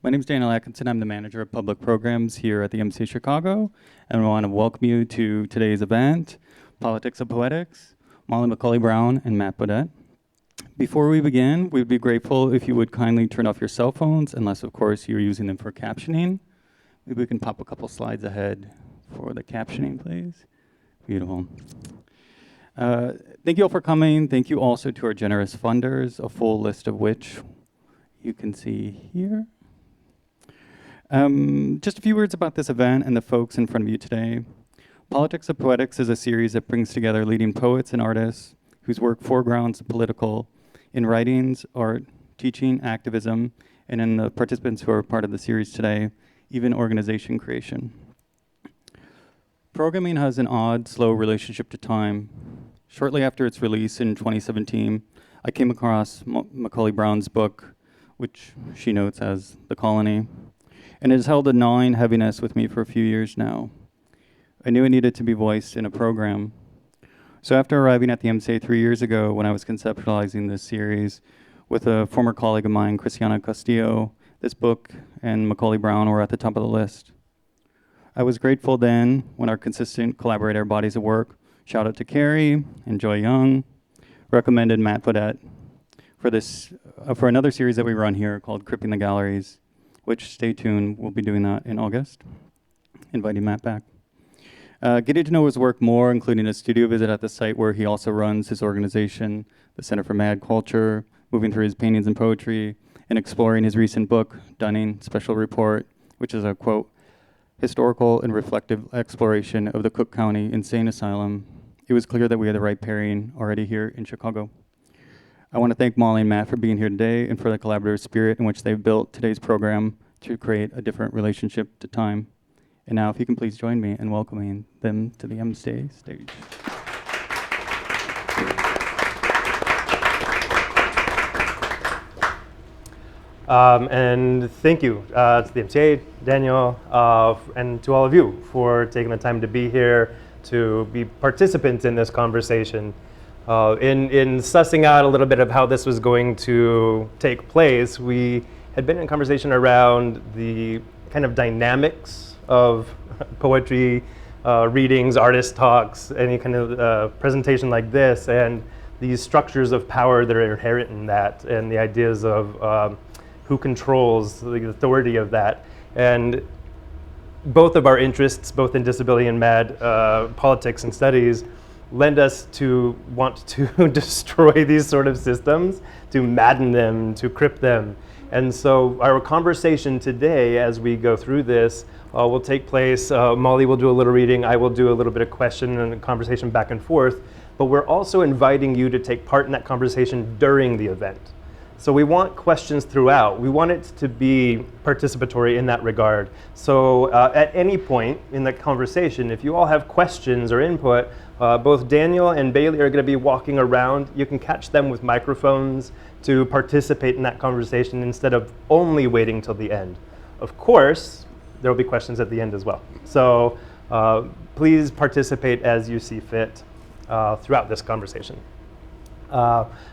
My name is Daniel Atkinson. I'm the manager of public programs here at the MC Chicago, and I want to welcome you to today's event, Politics of Poetics, Molly McCully Brown and Matt Bodett. Before we begin, we'd be grateful if you would kindly turn off your cell phones, unless, of course, you're using them for captioning. Maybe we can pop a couple slides ahead for the captioning, please. Beautiful. Thank you all for coming. Thank you also to our generous funders, a full list of which you can see here. Just a few words about this event and the folks in front of you today. Politics of Poetics is a series that brings together leading poets and artists whose work foregrounds the political in writings, art, teaching, activism, and in the participants who are part of the series today, even organization creation. Programming has an odd, slow relationship to time. Shortly after its release in 2017, I came across McCully Brown's book, which she notes as The Colony, and it has held a gnawing heaviness with me for a few years now. I knew it needed to be voiced in a program. So after arriving at the MCA 3 years ago, when I was conceptualizing this series with a former colleague of mine, Cristiana Castillo, this book and McCully Brown were at the top of the list. I was grateful then when our consistent collaborator bodies of work, shout out to Carrie and Joy Young, recommended Matt Bodett for another series that we run here called Cripping the Galleries, which, stay tuned, we'll be doing that in August, inviting Matt back. Getting to know his work more, including a studio visit at the site where he also runs his organization, the Center for Mad Culture, moving through his paintings and poetry, and exploring his recent book, Dunning Special Report, which is a, quote, historical and reflective exploration of the Cook County Insane Asylum. It was clear that we had the right pairing already here in Chicago. I want to thank Molly and Matt for being here today and for the collaborative spirit in which they've built today's program to create a different relationship to time. And now, if you can please join me in welcoming them to the MCA stage. And thank you to the MCA, Daniel, and to all of you for taking the time to be here, to be participants in this conversation. In sussing out a little bit of how this was going to take place, we had been in conversation around the kind of dynamics of poetry, readings, artist talks, any kind of presentation like this, and these structures of power that are inherent in that, and the ideas of who controls the authority of that. And both of our interests, both in disability and mad politics and studies, lend us to want to destroy these sort of systems, to madden them, to cripple them. And so our conversation today, as we go through this, will take place. Molly will do a little reading, I will do a little bit of question and conversation back and forth, but we're also inviting you to take part in that conversation during the event. So we want questions throughout. We want it to be participatory in that regard. So at any point in the conversation, if you all have questions or input, both Daniel and Bailey are going to be walking around. You can catch them with microphones to participate in that conversation instead of only waiting till the end. Of course, there will be questions at the end as well. So please participate as you see fit throughout this conversation.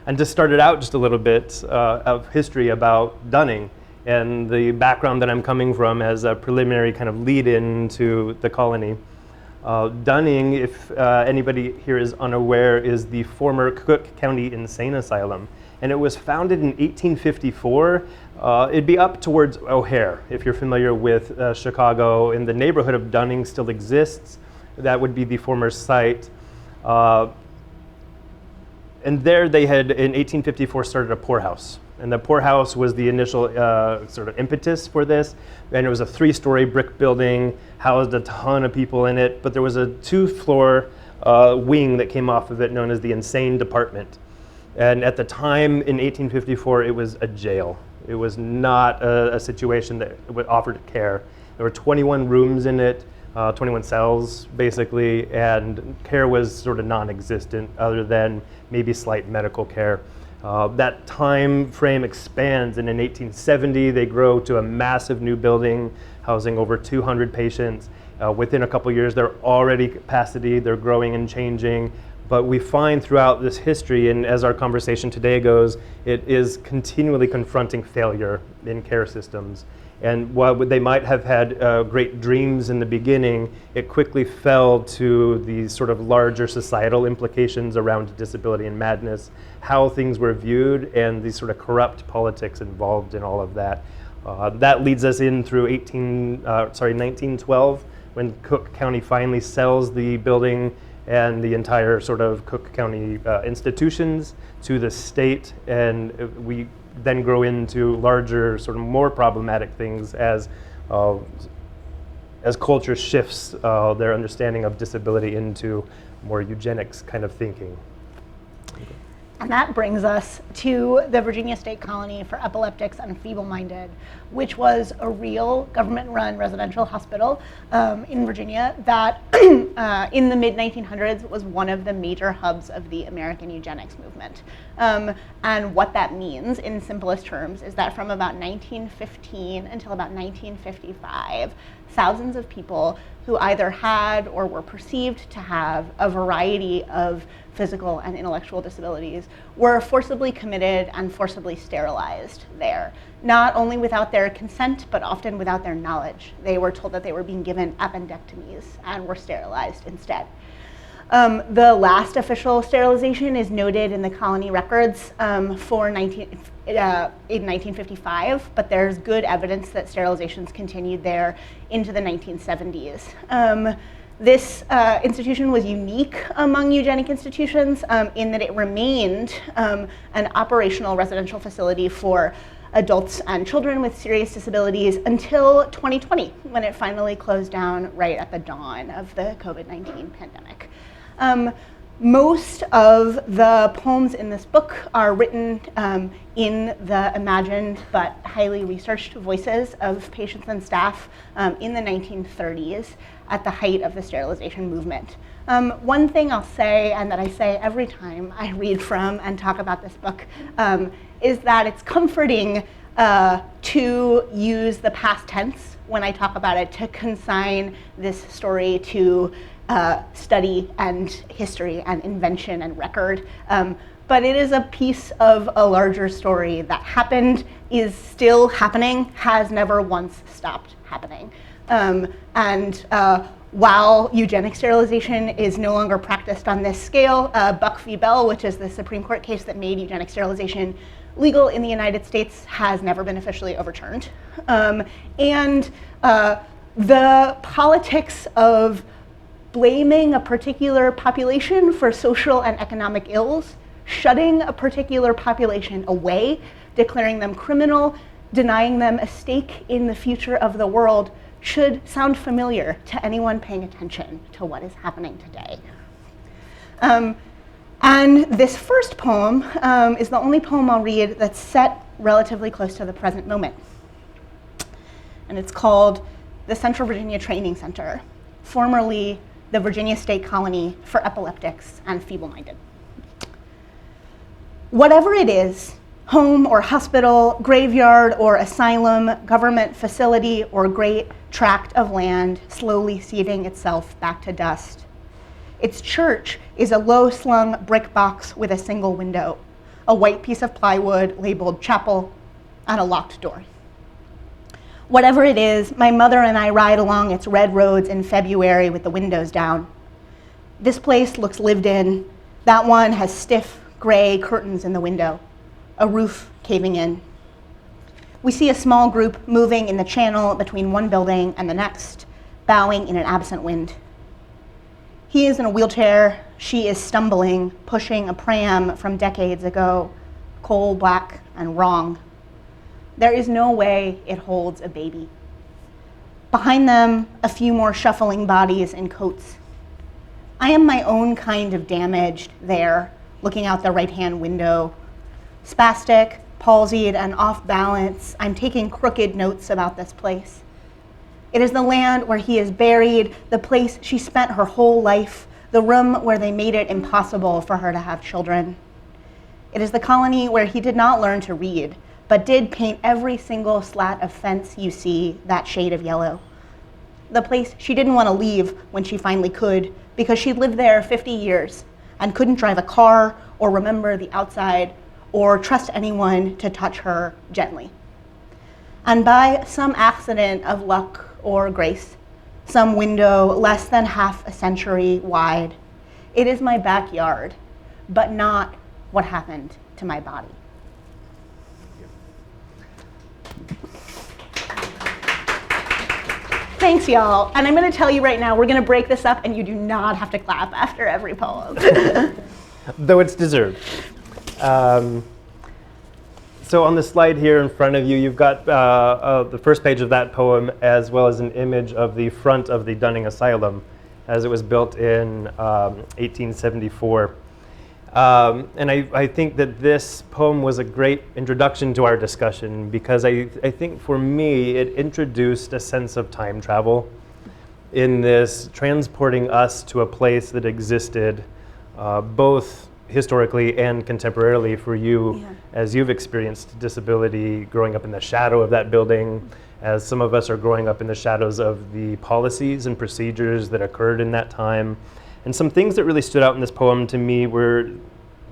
And to start it out just a little bit of history about Dunning and the background that I'm coming from as a preliminary kind of lead-in to the colony. Dunning, if anybody here is unaware, is the former Cook County Insane Asylum. And it was founded in 1854. It'd be up towards O'Hare, if you're familiar with Chicago. And the neighborhood of Dunning still exists. That would be the former site. And there they had, in 1854, started a poorhouse. And the poorhouse was the initial sort of impetus for this. And it was a 3-story brick building, housed a ton of people in it. But there was a 2-floor wing that came off of it known as the Insane Department. And at the time, in 1854, it was a jail. It was not a situation that offered care. There were 21 rooms in it, 21 cells, basically, and care was sort of non-existent other than maybe slight medical care. That time frame expands, and in 1870, they grow to a massive new building housing over 200 patients. Within a couple years, they're already capacity, they're growing and changing. But we find throughout this history, and as our conversation today goes, it is continually confronting failure in care systems. And while they might have had great dreams in the beginning, it quickly fell to these sort of larger societal implications around disability and madness, how things were viewed, and these sort of corrupt politics involved in all of that. That leads us in through 1912, when Cook County finally sells the building and the entire sort of Cook County institutions to the state, and we then grow into larger, sort of more problematic things as culture shifts their understanding of disability into more eugenics kind of thinking. And that brings us to the Virginia State Colony for Epileptics and Feeble-Minded, which was a real government-run residential hospital in Virginia that in the mid-1900s was one of the major hubs of the American eugenics movement. And what that means in simplest terms is that from about 1915 until about 1955, thousands of people who either had or were perceived to have a variety of physical and intellectual disabilities were forcibly committed and forcibly sterilized there, not only without their consent, but often without their knowledge. They were told that they were being given appendectomies and were sterilized instead. The last official sterilization is noted in the colony records in 1955, but there's good evidence that sterilizations continued there into the 1970s. This institution was unique among eugenic institutions in that it remained an operational residential facility for adults and children with serious disabilities until 2020, when it finally closed down right at the dawn of the COVID-19 pandemic. Most of the poems in this book are written in the imagined but highly researched voices of patients and staff in the 1930s at the height of the sterilization movement. One thing I'll say, and that I say every time I read from and talk about this book, is that it's comforting to use the past tense when I talk about it, to consign this story to study and history and invention and record. But it is a piece of a larger story that happened, is still happening, has never once stopped happening. While eugenic sterilization is no longer practiced on this scale, Buck v. Bell, which is the Supreme Court case that made eugenic sterilization legal in the United States, has never been officially overturned. The politics of blaming a particular population for social and economic ills, shutting a particular population away, declaring them criminal, denying them a stake in the future of the world, should sound familiar to anyone paying attention to what is happening today. And this first poem is the only poem I'll read that's set relatively close to the present moment. And it's called The Central Virginia Training Center, formerly the Virginia State Colony for Epileptics and Feeble-Minded. Whatever it is, home or hospital, graveyard or asylum, government facility or great tract of land slowly seeding itself back to dust, its church is a low-slung brick box with a single window, a white piece of plywood labeled chapel, and a locked door. Whatever it is, my mother and I ride along its red roads in February with the windows down. This place looks lived in. That one has stiff, gray curtains in the window, a roof caving in. We see a small group moving in the channel between one building and the next, bowing in an absent wind. He is in a wheelchair. She is stumbling, pushing a pram from decades ago, coal black and wrong. There is no way it holds a baby. Behind them, a few more shuffling bodies in coats. I am my own kind of damaged there, looking out the right-hand window. Spastic, palsied, and off balance, I'm taking crooked notes about this place. It is the land where he is buried, the place she spent her whole life, the room where they made it impossible for her to have children. It is the colony where he did not learn to read, but did paint every single slat of fence you see that shade of yellow. The place she didn't want to leave when she finally could, because she'd lived there 50 years and couldn't drive a car or remember the outside or trust anyone to touch her gently. And by some accident of luck or grace, some window less than half a century wide, it is my backyard, but not what happened to my body. Thanks, y'all. And I'm going to tell you right now, we're going to break this up, and you do not have to clap after every poem. Though it's deserved. So on the slide here in front of you, you've got the first page of that poem, as well as an image of the front of the Dunning Asylum, as it was built in 1874. And I think that this poem was a great introduction to our discussion, because I think for me it introduced a sense of time travel in this transporting us to a place that existed both historically and contemporarily for you, as you've experienced disability growing up in the shadow of that building, as some of us are growing up in the shadows of the policies and procedures that occurred in that time. And some things that really stood out in this poem to me were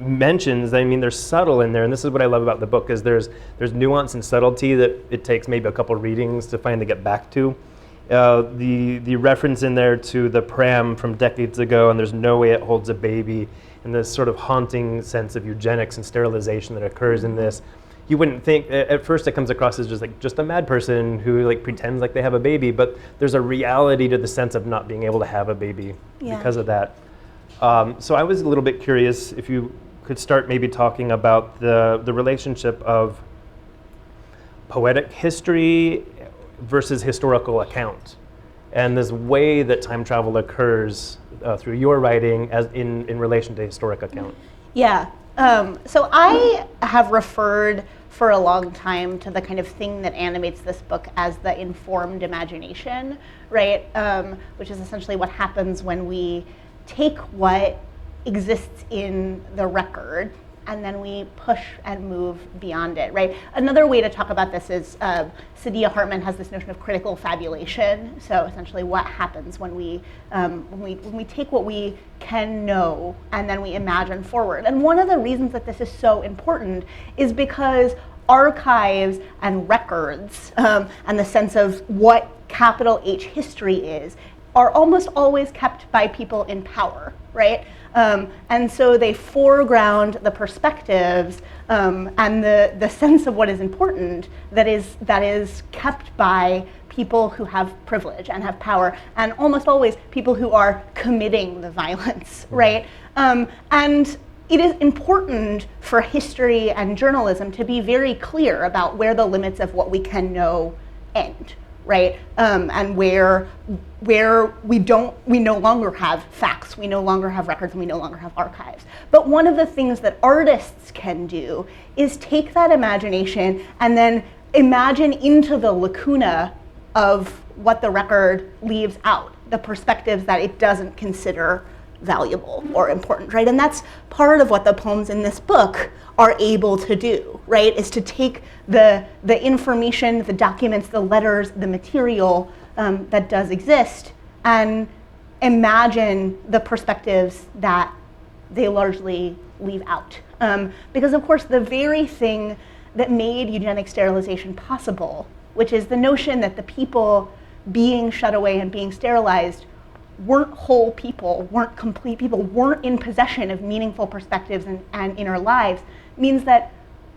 mentions. I mean, they're subtle in there, and this is what I love about the book, is there's nuance and subtlety that it takes maybe a couple readings to finally get back to. The reference in there to the pram from decades ago, and there's no way it holds a baby, and this sort of haunting sense of eugenics and sterilization that occurs in this. You wouldn't think, at first it comes across as just a mad person who pretends like they have a baby, but there's a reality to the sense of not being able to have a baby because of that. So I was a little bit curious if you could start maybe talking about the relationship of poetic history versus historical account, and this way that time travel occurs through your writing as in relation to historic account. Yeah. So I have referred for a long time to the kind of thing that animates this book as the informed imagination, right? Which is essentially what happens when we take what exists in the record and then we push and move beyond it, right? Another way to talk about this is Saidiya Hartman has this notion of critical fabulation. So essentially, what happens when we take what we can know and then we imagine forward. And one of the reasons that this is so important is because archives and records and the sense of what capital H history is are almost always kept by people in power, right? And so they foreground the perspectives and the sense of what is important that is kept by people who have privilege and have power, and almost always people who are committing the violence, right? And it is important for history and journalism to be very clear about where the limits of what we can know end, right? And where we no longer have facts, we no longer have records, and we no longer have archives. But one of the things that artists can do is take that imagination and then imagine into the lacuna of what the record leaves out, the perspectives that it doesn't consider valuable or important, right? And that's part of what the poems in this book are able to do, right? Is to take the information, the documents, the letters, the material that does exist, and imagine the perspectives that they largely leave out. Because of course, the very thing that made eugenic sterilization possible, which is the notion that the people being shut away and being sterilized weren't whole people, weren't complete people, weren't in possession of meaningful perspectives and inner lives, means that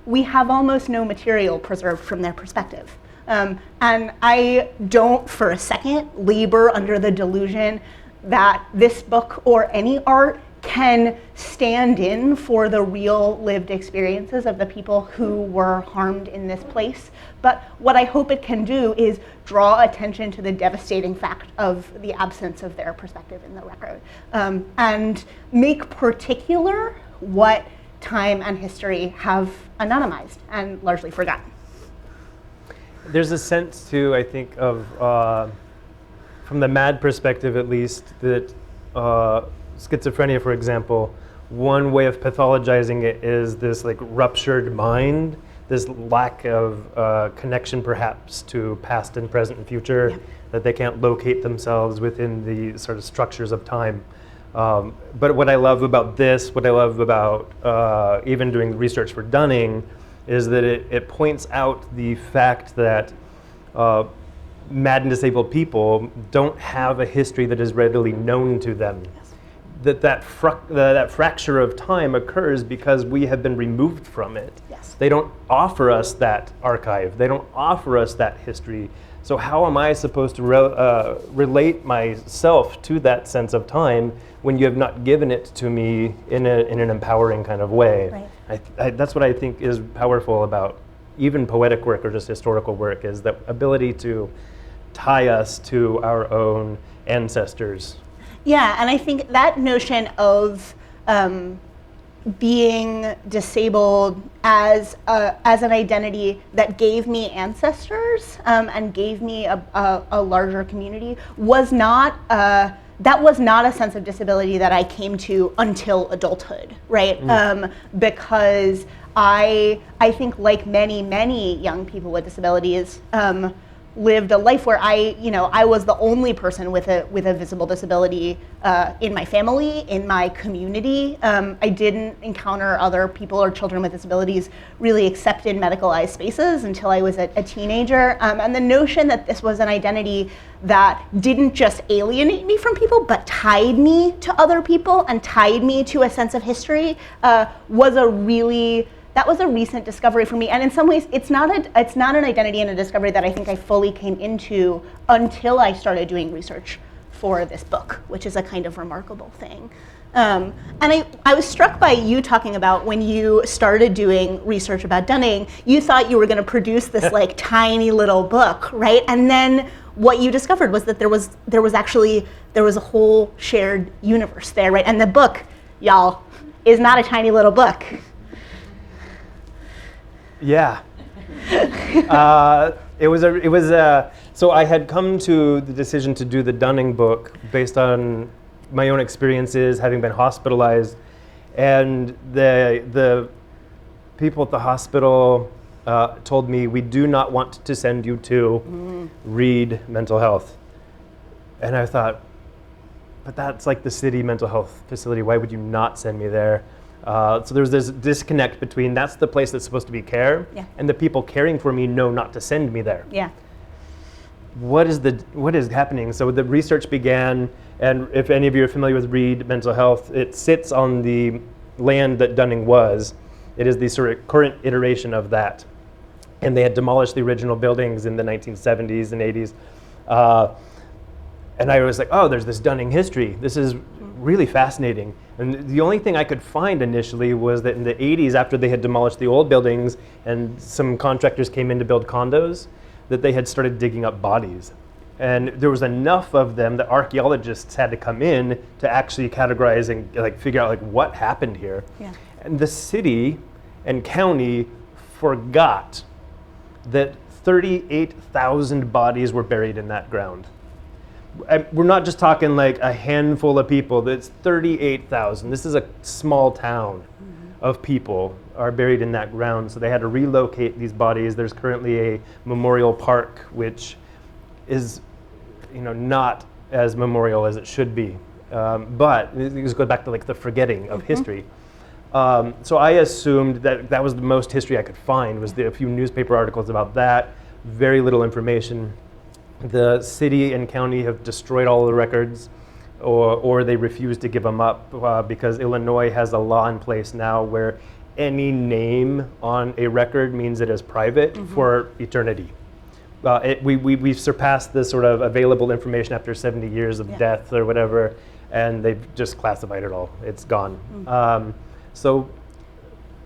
we have almost no material preserved from their perspective. And I don't for a second labor under the delusion that this book or any art can stand in for the real lived experiences of the people who were harmed in this place. But what I hope it can do is draw attention to the devastating fact of the absence of their perspective in the record, and make particular what time and history have anonymized and largely forgotten. There's a sense too, I think, of, from the MAD perspective at least, that schizophrenia, for example, one way of pathologizing it is this ruptured mind, this lack of connection perhaps to past and present and future, that they can't locate themselves within the sort of structures of time. But what I love about this, what I love about even doing research for Dunning, is that it points out the fact that mad and disabled people don't have a history that is readily known to them. That fracture of time occurs because we have been removed from it. Yes. They don't offer us that archive. They don't offer us that history. So how am I supposed to relate myself to that sense of time when you have not given it to me in an empowering kind of way? Right. That's what I think is powerful about even poetic work or just historical work, is the ability to tie us to our own ancestors. Yeah, and I think that notion of being disabled as an identity that gave me ancestors and gave me a larger community was not that was not a sense of disability that I came to until adulthood, right? Because I think, like many young people with disabilities, lived a life where I was the only person with a visible disability in my family, in my community. I didn't encounter other people or children with disabilities really except in medicalized spaces until I was a teenager. And the notion that this was an identity that didn't just alienate me from people, but tied me to other people and tied me to a sense of history that was a recent discovery for me, and in some ways, it's not an identity and a discovery that I think I fully came into until I started doing research for this book, which is a kind of remarkable thing. And I was struck by you talking about when you started doing research about Dunning, you thought you were going to produce this like tiny little book, right? And then what you discovered was that there was a whole shared universe there, right? And the book, y'all, is not a tiny little book. Yeah. So I had come to the decision to do the Dunning book based on my own experiences, having been hospitalized, and the people at the hospital told me, we do not want to send you to Reed Mental Health. And I thought, but that's like the city mental health facility, why would you not send me there? So there's this disconnect between that's the place that's supposed to be care, and the people caring for me know not to send me there. Yeah. What is happening? So the research began, and if any of you are familiar with Reed Mental Health, it sits on the land that Dunning was. It is the sort of current iteration of that. And they had demolished the original buildings in the 1970s and 80s. And I was like, oh, there's this Dunning history. This is really fascinating. And the only thing I could find initially was that in the 80s, after they had demolished the old buildings and some contractors came in to build condos, that they had started digging up bodies. And there was enough of them that archaeologists had to come in to actually categorize and like figure out like what happened here. Yeah. And the city and county forgot that 38,000 bodies were buried in that ground. We're not just talking like a handful of people, that's 38,000. This is a small town of people are buried in that ground. So they had to relocate these bodies. There's currently a memorial park, which is not as memorial as it should be. But this goes back to like the forgetting of history. So I assumed that was the most history I could find, was a few newspaper articles about that, very little information. The city and county have destroyed all the records, or they refuse to give them up because Illinois has a law in place now where any name on a record means it is private for eternity. We've surpassed the sort of available information after 70 years of death or whatever, and they've just classified it all. It's gone. So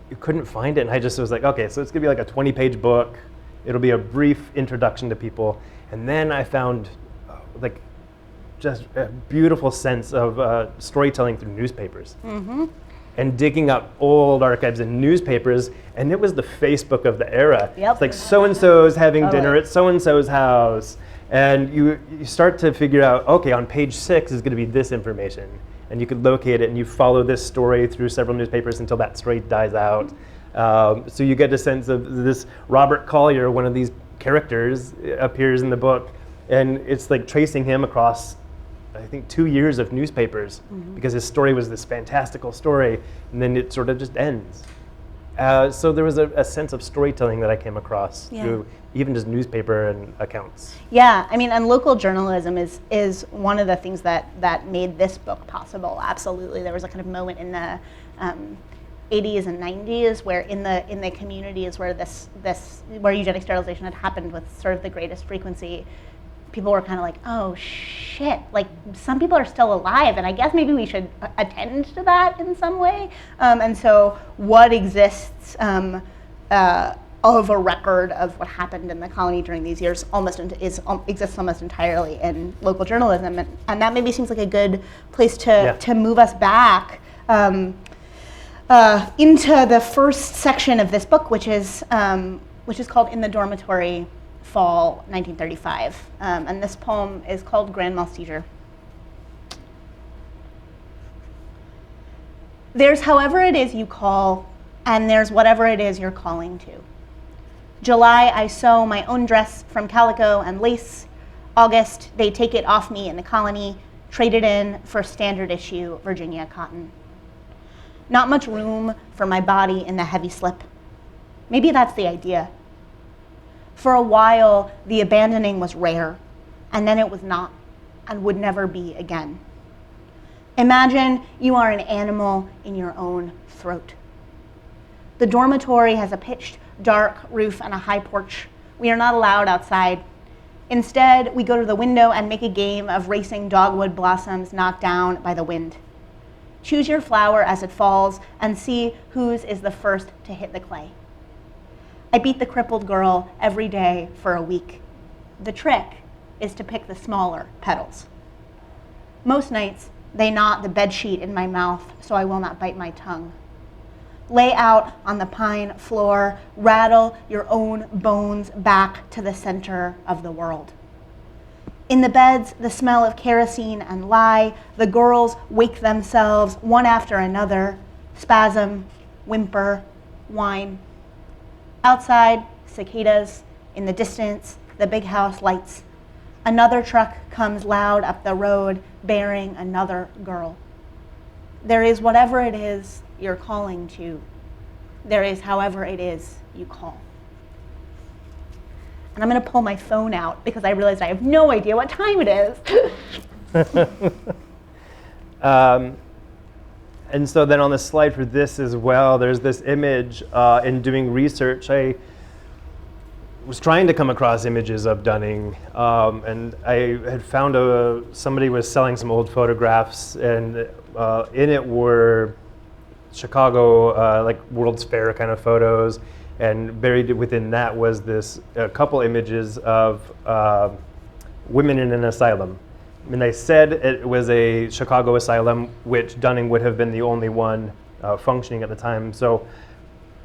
you couldn't find it, and I just was like, okay, so it's gonna be like a 20-page book. It'll be a brief introduction to people. And then I found like just a beautiful sense of storytelling through newspapers. And digging up old archives in newspapers, and it was the Facebook of the era. It's like so-and-so's having dinner at so-and-so's house. And you start to figure out, okay, on page 6 is gonna be this information. And you could locate it, and you follow this story through several newspapers until that story dies out. So you get a sense of this Robert Collier, one of these characters, appears in the book, and it's like tracing him across, I think, 2 years of newspapers, because his story was this fantastical story, and then it sort of just ends. So there was a sense of storytelling that I came across Yeah. through even just newspaper and accounts. Yeah, I mean, and local journalism is one of the things that made this book possible. Absolutely, there was a kind of moment in the 80s and 90s where in the communities where where eugenic sterilization had happened with sort of the greatest frequency, people were kind of like, oh shit, like some people are still alive, and I guess maybe we should attend to that in some way. And so what exists of a record of what happened in the colony during these years exists almost entirely in local journalism, and that maybe seems like a good place to move us back into the first section of this book, which is called "In the Dormitory, Fall 1935," and this poem is called "Grand Mal Seizure." There's however it is you call, and there's whatever it is you're calling to. July, I sew my own dress from calico and lace. August, they take it off me in the colony, trade it in for standard issue Virginia cotton. Not much room for my body in the heavy slip. Maybe that's the idea. For a while, the abandoning was rare, and then it was not, and would never be again. Imagine you are an animal in your own throat. The dormitory has a pitched, dark roof and a high porch. We are not allowed outside. Instead, we go to the window and make a game of racing dogwood blossoms knocked down by the wind. Choose your flower as it falls and see whose is the first to hit the clay. I beat the crippled girl every day for a week. The trick is to pick the smaller petals. Most nights, they knot the bedsheet in my mouth so I will not bite my tongue. Lay out on the pine floor, rattle your own bones back to the center of the world. In the beds, the smell of kerosene and lye, the girls wake themselves one after another, spasm, whimper, whine. Outside, cicadas, in the distance, the big house lights. Another truck comes loud up the road, bearing another girl. There is whatever it is you're calling to. There is however it is you call. And I'm going to pull my phone out because I realized I have no idea what time it is. And so then on the slide for this as well, there's this image in doing research. I was trying to come across images of Dunning, and I had found somebody was selling some old photographs, and in it were Chicago, like World's Fair kind of photos, and buried within that was this couple images of women in an asylum. And they said it was a Chicago asylum, which Dunning would have been the only one functioning at the time. So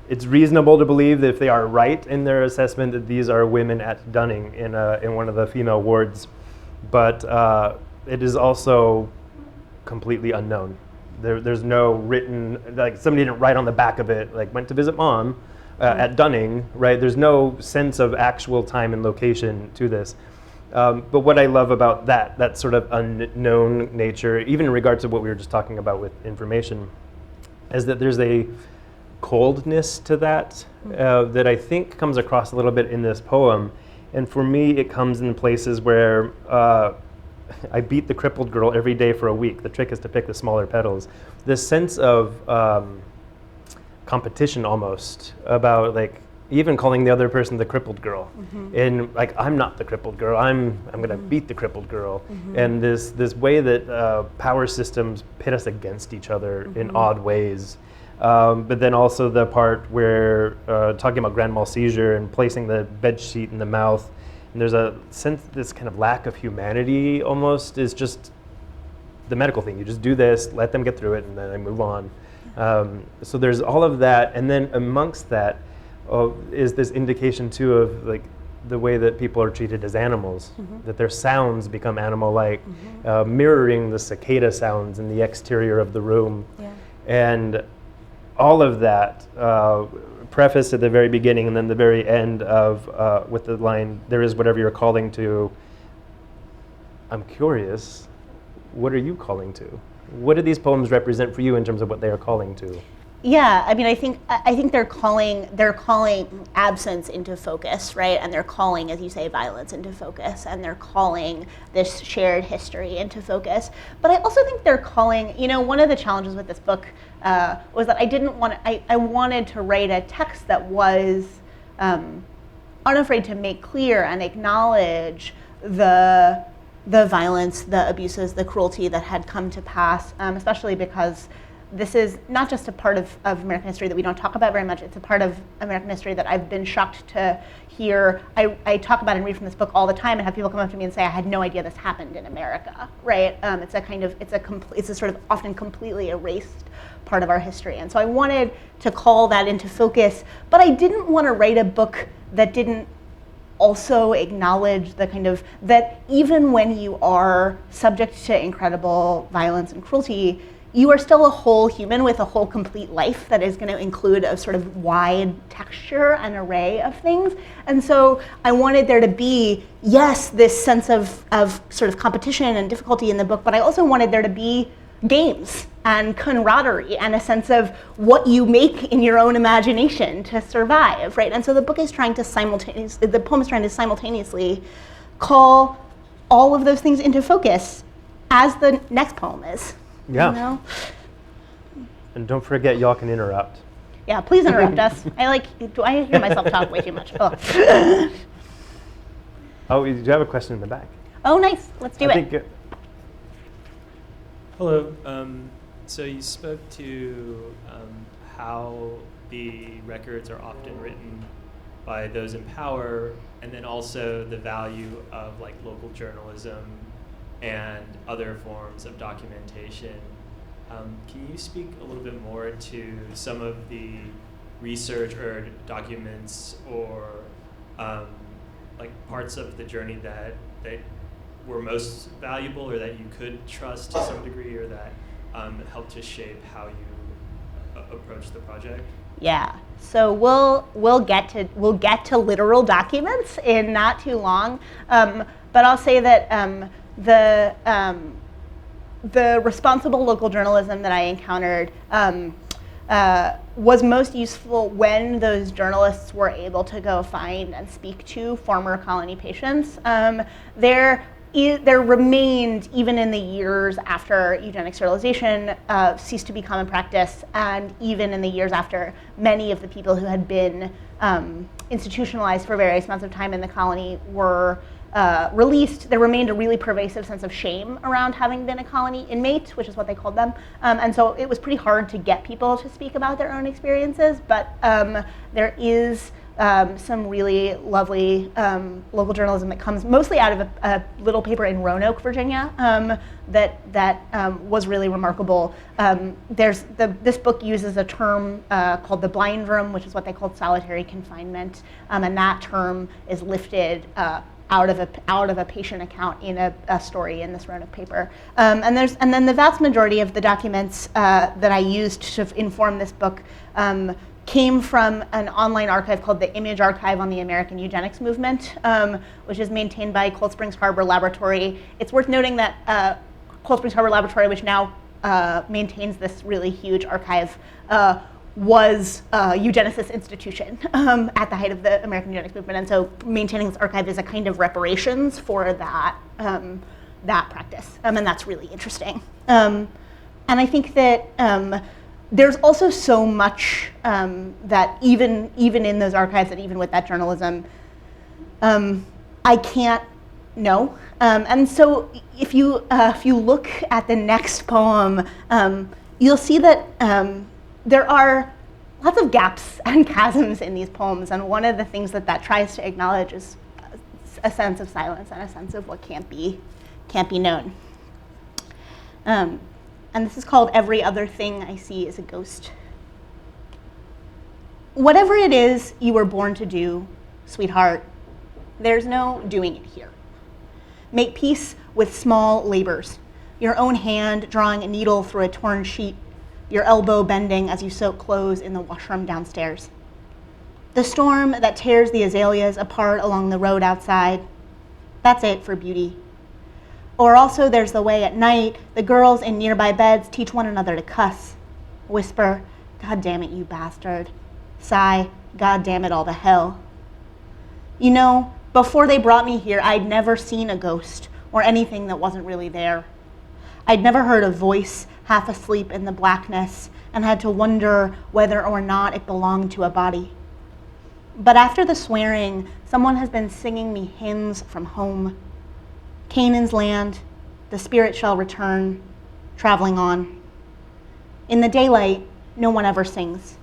it's reasonable to believe that if they are right in their assessment that these are women at Dunning in one of the female wards. But it is also completely unknown. There's no written, like somebody didn't write on the back of it, like went to visit mom at Dunning, right? There's no sense of actual time and location to this. But what I love about that sort of unknown nature, even in regards to what we were just talking about with information, is that there's a coldness to that that I think comes across a little bit in this poem. And for me, it comes in places where I beat the crippled girl every day for a week. The trick is to pick the smaller petals. This sense of competition almost about like even calling the other person the crippled girl. Mm-hmm. And like, I'm not the crippled girl, I'm gonna beat the crippled girl. Mm-hmm. And this way that power systems pit us against each other in odd ways. But then also the part where talking about grand mal seizure and placing the bed sheet in the mouth, and there's a sense this kind of lack of humanity almost is just the medical thing. You just do this, let them get through it, and then I move on. So there's all of that, and then amongst that is this indication too of like the way that people are treated as animals, that their sounds become animal-like, mirroring the cicada sounds in the exterior of the room. Yeah. And all of that prefaced at the very beginning and then the very end of with the line, there is whatever you're calling to. I'm curious, what are you calling to? What do these poems represent for you in terms of what they are calling to? Yeah, I mean, I think they're calling absence into focus, right? And they're calling, as you say, violence into focus, and they're calling this shared history into focus. But I also think they're calling, you know, one of the challenges with this book was that I wanted to write a text that was unafraid to make clear and acknowledge the violence, the abuses, the cruelty that had come to pass, especially because this is not just a part of American history that we don't talk about very much. It's a part of American history that I've been shocked to hear. I talk about and read from this book all the time and have people come up to me and say, I had no idea this happened in America, right? It's a sort of often completely erased part of our history. And so I wanted to call that into focus, but I didn't want to write a book that didn't also acknowledge the kind of, that even when you are subject to incredible violence and cruelty, you are still a whole human with a whole complete life that is going to include a sort of wide texture and array of things. And so I wanted there to be, yes, this sense of sort of competition and difficulty in the book, but I also wanted there to be games and camaraderie and a sense of what you make in your own imagination to survive, right? And so the book is trying to the poem is trying to simultaneously call all of those things into focus as the next poem is. Yeah. You know? And don't forget, y'all can interrupt. Yeah, please interrupt us. Do I hear myself talk way too much? Oh, Oh, you do have a question in the back. oh nice. Let's do I it. think, Hello. So you spoke to how the records are often written by those in power, and then also the value of like local journalism and other forms of documentation. Can you speak a little bit more to some of the research or documents or like parts of the journey that were most valuable or that you could trust to some degree, or that helped to shape how you approach the project? Yeah. So we'll get to literal documents in not too long, but I'll say that the responsible local journalism that I encountered was most useful when those journalists were able to go find and speak to former colony patients. There remained, even in the years after eugenic sterilization ceased to be common practice, and even in the years after many of the people who had been institutionalized for various amounts of time in the colony were released, there remained a really pervasive sense of shame around having been a colony inmate, which is what they called them. And so it was pretty hard to get people to speak about their own experiences, but there is some really lovely local journalism that comes mostly out of a little paper in Roanoke, Virginia, that was really remarkable. This book uses a term called the blind room, which is what they called solitary confinement, and that term is lifted out of a patient account in a story in this Roanoke paper. And then the vast majority of the documents that I used to inform this book came from an online archive called the Image Archive on the American Eugenics Movement, which is maintained by Cold Springs Harbor Laboratory. It's worth noting that Cold Springs Harbor Laboratory, which now maintains this really huge archive, was a eugenicist institution at the height of the American Eugenics Movement, and so maintaining this archive is a kind of reparations for that practice, and that's really interesting. And I think that there's also so much that even in those archives and even with that journalism, I can't know. And so if you look at the next poem, you'll see that there are lots of gaps and chasms in these poems, and one of the things that tries to acknowledge is a sense of silence and a sense of what can't be known. And this is called Every Other Thing I See Is a Ghost. Whatever it is you were born to do, sweetheart, there's no doing it here. Make peace with small labors, your own hand drawing a needle through a torn sheet, your elbow bending as you soak clothes in the washroom downstairs. The storm that tears the azaleas apart along the road outside, that's it for beauty. Or also there's the way at night the girls in nearby beds teach one another to cuss, whisper, God damn it, you bastard. Sigh, God damn it all to hell. You know, before they brought me here, I'd never seen a ghost or anything that wasn't really there. I'd never heard a voice half asleep in the blackness and had to wonder whether or not it belonged to a body. But after the swearing, someone has been singing me hymns from home. Canaan's land, the spirit shall return, traveling on. In the daylight, no one ever sings.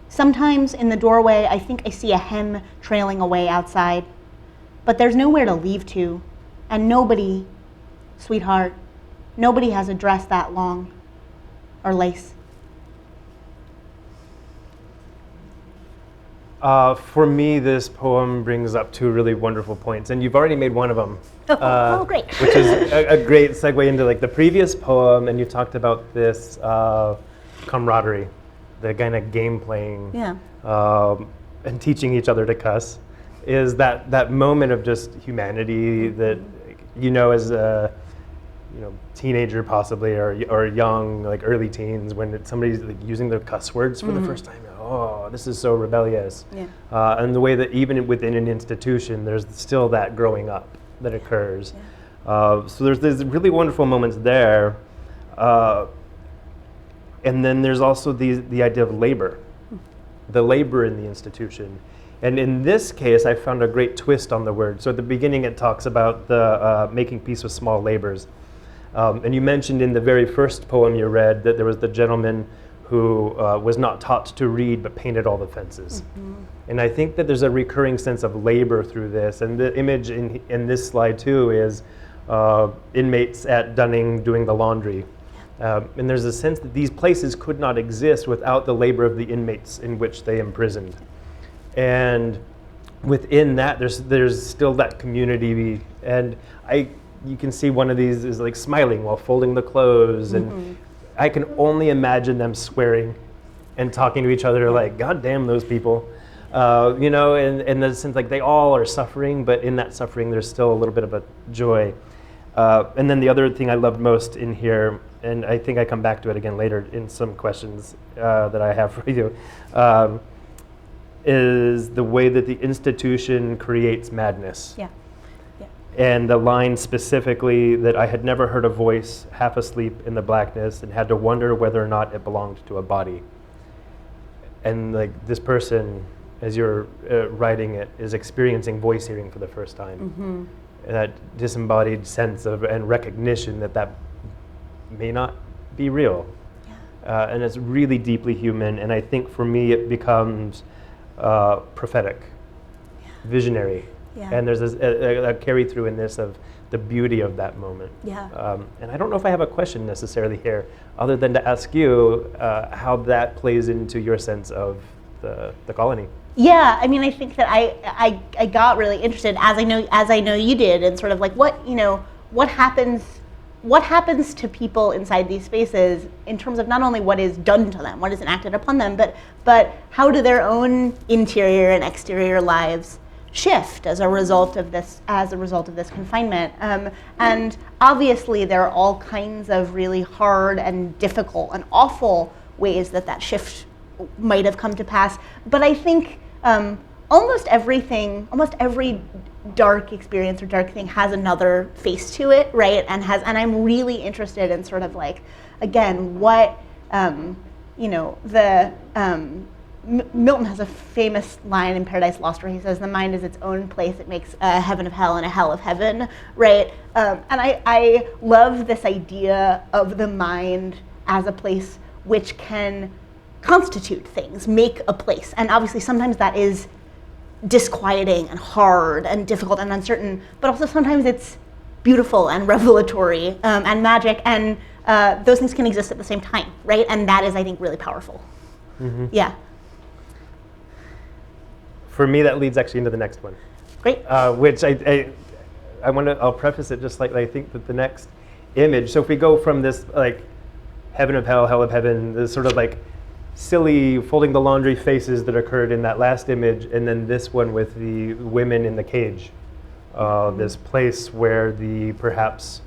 Sometimes in the doorway, I think I see a hem trailing away outside, but there's nowhere to leave to, and nobody, sweetheart, nobody has a dress that long, or lace. For me, this poem brings up two really wonderful points, and you've already made one of them. Great. Which is a great segue into like the previous poem, and you talked about this camaraderie, the kind of game playing, Yeah. and teaching each other to cuss, is that moment of just humanity that, you know, as a teenager possibly, or young, like early teens, when somebody's like using the cuss words for the first time. Oh, this is so rebellious. Yeah. And the way that even within an institution, there's still that growing up that occurs. Yeah. So there's really wonderful moments there. And then there's also the idea of labor, the labor in the institution. And in this case, I found a great twist on the word. So at the beginning, it talks about the making peace with small labors. And you mentioned in the very first poem you read that there was the gentleman who was not taught to read but painted all the fences. Mm-hmm. And I think that there's a recurring sense of labor through this. And the image in this slide too is inmates at Dunning doing the laundry. And there's a sense that these places could not exist without the labor of the inmates in which they imprisoned. And within that, there's still that community. And you can see one of these is like smiling while folding the clothes. And I can only imagine them swearing and talking to each other like, God damn those people. In the sense like they all are suffering, but in that suffering there's still a little bit of a joy. And then the other thing I loved most in here, and I think I come back to it again later in some questions that I have for you, is the way that the institution creates madness. Yeah. And the line specifically that I had never heard a voice half asleep in the blackness and had to wonder whether or not it belonged to a body. And like this person, as you're writing it, is experiencing voice hearing for the first time. Mm-hmm. That disembodied sense of and recognition that may not be real. Yeah. And it's really deeply human. And I think for me it becomes prophetic, visionary. Yeah. And there's a carry through in this of the beauty of that moment. Yeah. And I don't know if I have a question necessarily here, other than to ask you how that plays into your sense of the colony. Yeah, I mean, I think that I got really interested, as I know you did, in sort of like what happens to people inside these spaces in terms of not only what is done to them, what is enacted upon them, but how do their own interior and exterior lives shift as a result of this confinement. And obviously there are all kinds of really hard and difficult and awful ways that shift might have come to pass. But I think almost every dark experience or dark thing has another face to it, right? And I'm really interested in sort of like, again, what Milton has a famous line in Paradise Lost where he says, the mind is its own place, it makes a heaven of hell and a hell of heaven, right? And I love this idea of the mind as a place which can constitute things, make a place. And obviously sometimes that is disquieting and hard and difficult and uncertain, but also sometimes it's beautiful and revelatory and magic, and those things can exist at the same time, right? And that is, I think, really powerful. Mm-hmm. Yeah. For me, that leads actually into the next one. Great. Which I'll preface it just like I think that the next image, so if we go from this like heaven of hell, hell of heaven, this sort of like silly folding the laundry faces that occurred in that last image, and then this one with the women in the cage, this place where the perhaps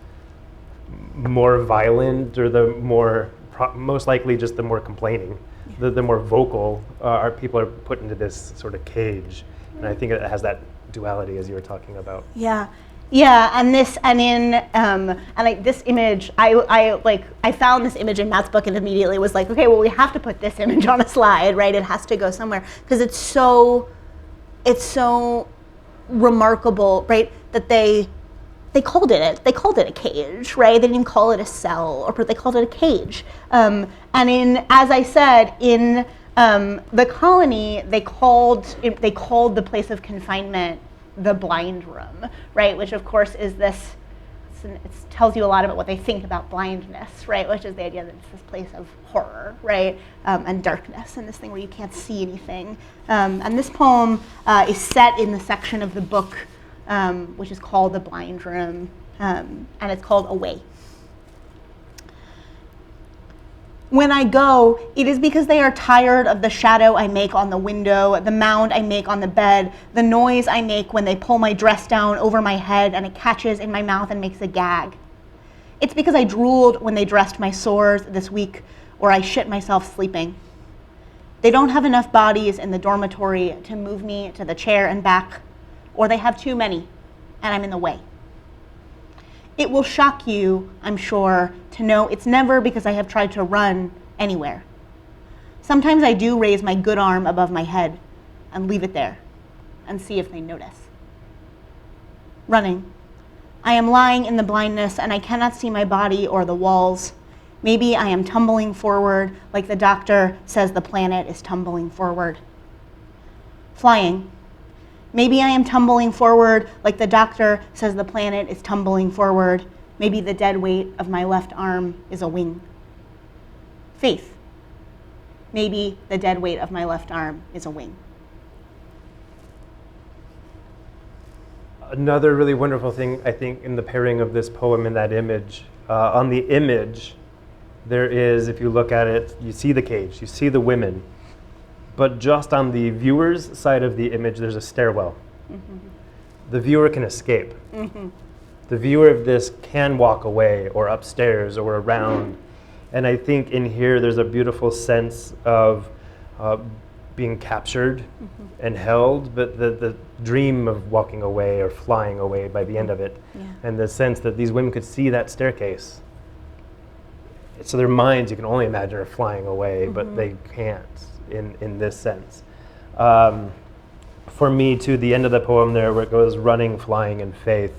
more violent or the more, most likely just the more complaining, the more vocal are people are put into this sort of cage. And I think it has that duality as you were talking about. Yeah, yeah, and this this image, I found this image in Matt's book and immediately was like, okay, well, we have to put this image on a slide, right? It has to go somewhere because it's so remarkable, right? That they called it a cage, right? They didn't even call it a cell, or they called it a cage. And as I said, in the colony, they called the place of confinement the blind room, right? Which of course is this. It tells you a lot about what they think about blindness, right? Which is the idea that it's this place of horror, right? And darkness, and this thing where you can't see anything. And this poem is set in the section of the book which is called The Blind Room, and it's called Away. When I go, it is because they are tired of the shadow I make on the window, the mound I make on the bed, the noise I make when they pull my dress down over my head and it catches in my mouth and makes a gag. It's because I drooled when they dressed my sores this week, or I shit myself sleeping. They don't have enough bodies in the dormitory to move me to the chair and back, or they have too many, and I'm in the way. It will shock you, I'm sure, to know it's never because I have tried to run anywhere. Sometimes I do raise my good arm above my head and leave it there and see if they notice. Running. I am lying in the blindness and I cannot see my body or the walls. Maybe I am tumbling forward like the doctor says the planet is tumbling forward. Flying. Maybe I am tumbling forward like the doctor says the planet is tumbling forward. Maybe the dead weight of my left arm is a wing. Faith. Maybe the dead weight of my left arm is a wing. Another really wonderful thing, I think, in the pairing of this poem and that image, on the image, there is, if you look at it, you see the cage, you see the women, but just on the viewer's side of the image, there's a stairwell. Mm-hmm. The viewer can escape. Mm-hmm. The viewer of this can walk away or upstairs or around. Mm-hmm. And I think in here there's a beautiful sense of being captured mm-hmm. and held, but the dream of walking away or flying away by the end of it. Yeah. And the sense that these women could see that staircase. So their minds, you can only imagine, are flying away, mm-hmm. but they can't in this sense. For me, too, the end of the poem there where it goes running, flying, and faith,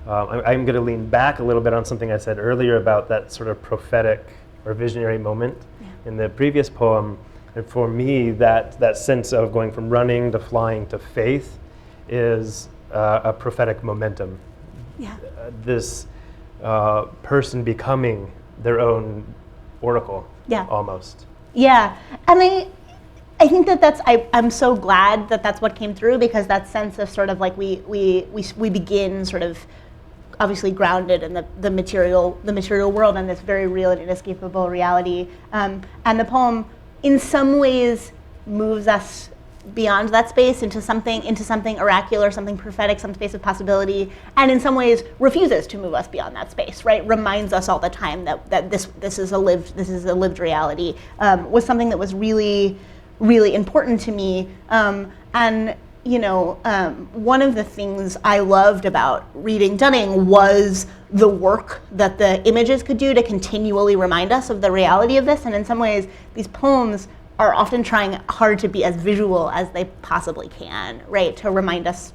I'm going to lean back a little bit on something I said earlier about that sort of prophetic or visionary moment in the previous poem. And for me, that sense of going from running to flying to faith is a prophetic momentum. Yeah. This person becoming their own oracle, almost. Yeah, and I think I'm so glad that that's what came through, because that sense of sort of like we begin sort of obviously grounded in the material world and this very real and inescapable reality, and the poem in some ways moves us beyond that space into something oracular, something prophetic, some space of possibility, and in some ways refuses to move us beyond that space, right? Reminds us all the time that this is a lived reality, was something that was really, really important to me. And one of the things I loved about reading Dunning was the work that the images could do to continually remind us of the reality of this. And in some ways, these poems are often trying hard to be as visual as they possibly can, right? To remind us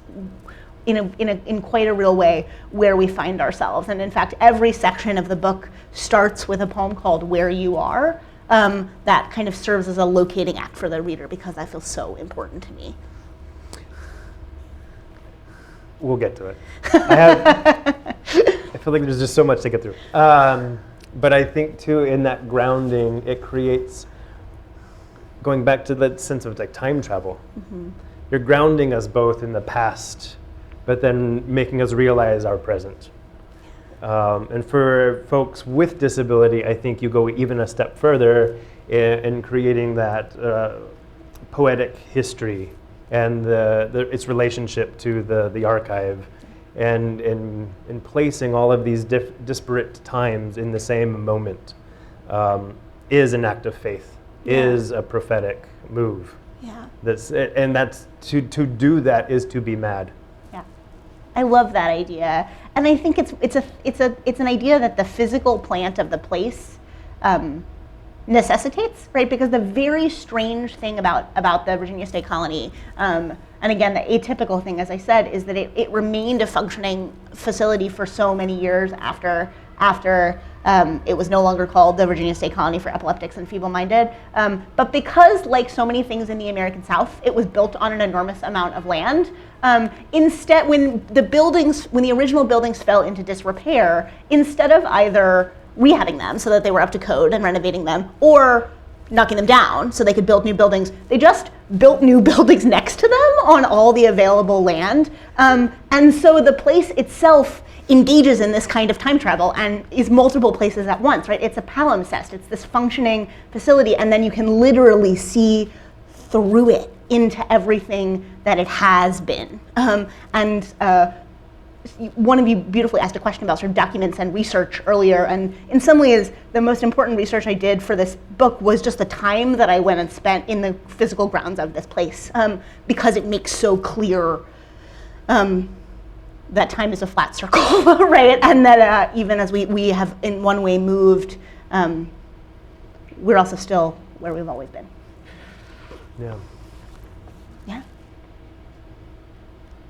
in quite a real way where we find ourselves. And in fact, every section of the book starts with a poem called Where You Are, that kind of serves as a locating act for the reader, because that feels so important to me. We'll get to it. I feel like there's just so much to get through. But I think too, in that grounding, it creates, going back to that sense of like time travel. Mm-hmm. You're grounding us both in the past, but then making us realize our present. And for folks with disability, I think you go even a step further in creating that poetic history and its relationship to the archive, and in placing all of these disparate times in the same moment is an act of faith is a prophetic move. Yeah. That's to do that is to be mad. Yeah, I love that idea, and I think it's an idea that the physical plant of the place necessitates, right? Because the very strange thing about the Virginia State Colony, and again, the atypical thing, as I said, is that it remained a functioning facility for so many years after it was no longer called the Virginia State Colony for Epileptics and Feeble-Minded. But because, like so many things in the American South, it was built on an enormous amount of land, instead, when the original buildings fell into disrepair, instead of either rehabbing them so that they were up to code and renovating them, or knocking them down so they could build new buildings, they just built new buildings next to them on all the available land. And so the place itself engages in this kind of time travel and is multiple places at once, right? It's a palimpsest, it's this functioning facility, and then you can literally see through it into everything that it has been. One of you beautifully asked a question about sort of documents and research earlier, and in some ways, the most important research I did for this book was just the time that I went and spent in the physical grounds of this place, because it makes so clear that time is a flat circle, right? And that even as we have in one way moved, we're also still where we've always been. Yeah. Yeah.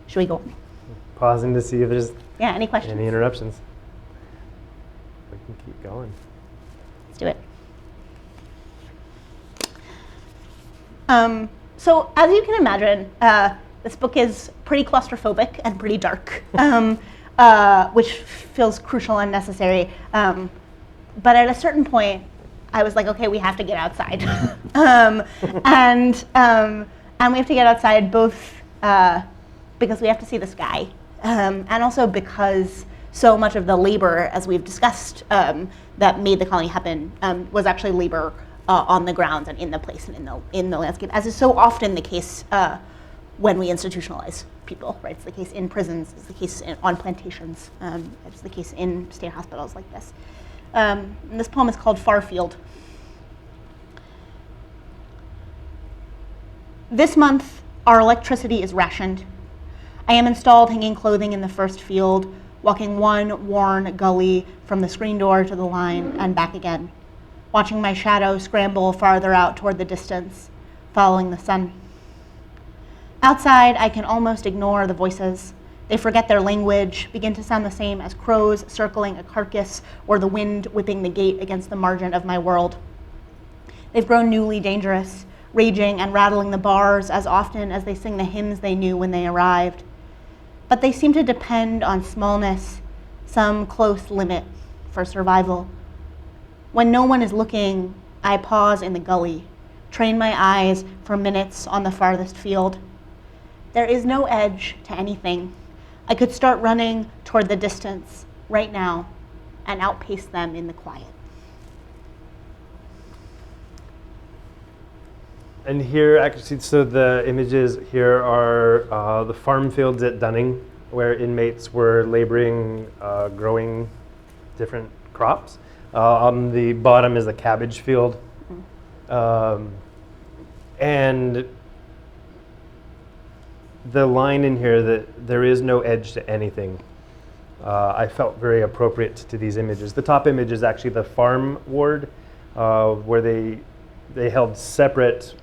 Should we go? Pausing to see if there's Any questions? any interruptions. We can keep going. Let's do it. So as you can imagine, this book is pretty claustrophobic and pretty dark, which feels crucial and necessary. But at a certain point, I was like, okay, we have to get outside. And we have to get outside both because we have to see the sky, and also because so much of the labor, as we've discussed, that made the colony happen was actually labor on the grounds and in the place and in the landscape, as is so often the case when we institutionalize people, right? It's the case in prisons, it's the case on plantations, it's the case in state hospitals like this. And this poem is called Far Field. This month, our electricity is rationed. I am installed hanging clothing in the first field, walking one worn gully from the screen door to the line and back again, watching my shadow scramble farther out toward the distance, following the sun. Outside, I can almost ignore the voices. They forget their language, begin to sound the same as crows circling a carcass or the wind whipping the gate against the margin of my world. They've grown newly dangerous, raging and rattling the bars as often as they sing the hymns they knew when they arrived. But they seem to depend on smallness, some close limit for survival. When no one is looking, I pause in the gully, train my eyes for minutes on the farthest field. There is no edge to anything. I could start running toward the distance right now and outpace them in the quiet. And here, actually, so the images here are the farm fields at Dunning, where inmates were laboring, growing different crops. On the bottom is a cabbage field. And the line in here that there is no edge to anything, I felt very appropriate to these images. The top image is actually the farm ward, where they held separate,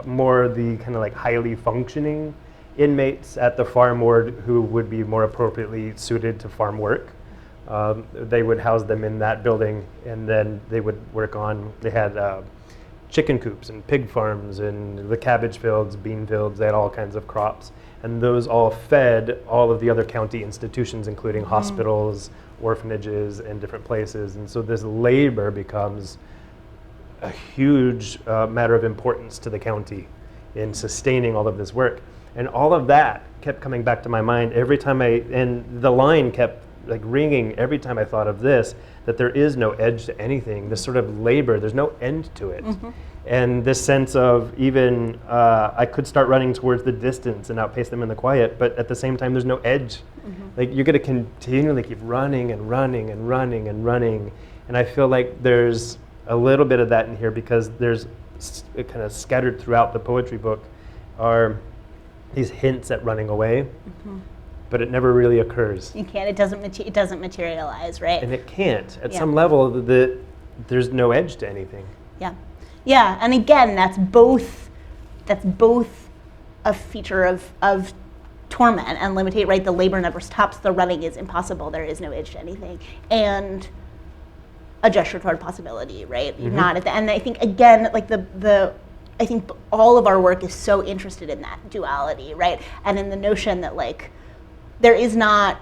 more the kind of like highly functioning inmates at the farm ward who would be more appropriately suited to farm work. They would house them in that building, and then they would work on, they had chicken coops and pig farms and the cabbage fields, bean fields, they had all kinds of crops. And those all fed all of the other county institutions, including hospitals, orphanages, and different places. And so this labor becomes a huge matter of importance to the county in sustaining all of this work. And all of that kept coming back to my mind every time and the line kept like ringing every time I thought of this, that there is no edge to anything. This sort of labor, there's no end to it. And this sense of even, I could start running towards the distance and outpace them in the quiet, but at the same time, there's no edge. Like you're gonna continually keep running and running and running and running. And I feel like there's a little bit of that in here because there's kind of scattered throughout the poetry book are these hints at running away, but it never really occurs. You can't. It doesn't materialize, right? And it can't. At Yeah. some level, there's no edge to anything. Yeah, yeah, and again, that's both a feature of torment and limitate, right? The labor never stops, the running is impossible, there is no edge to anything, and a gesture toward possibility, right? Not at the end. I think again, like I think all of our work is so interested in that duality, right? And in the notion that like there is not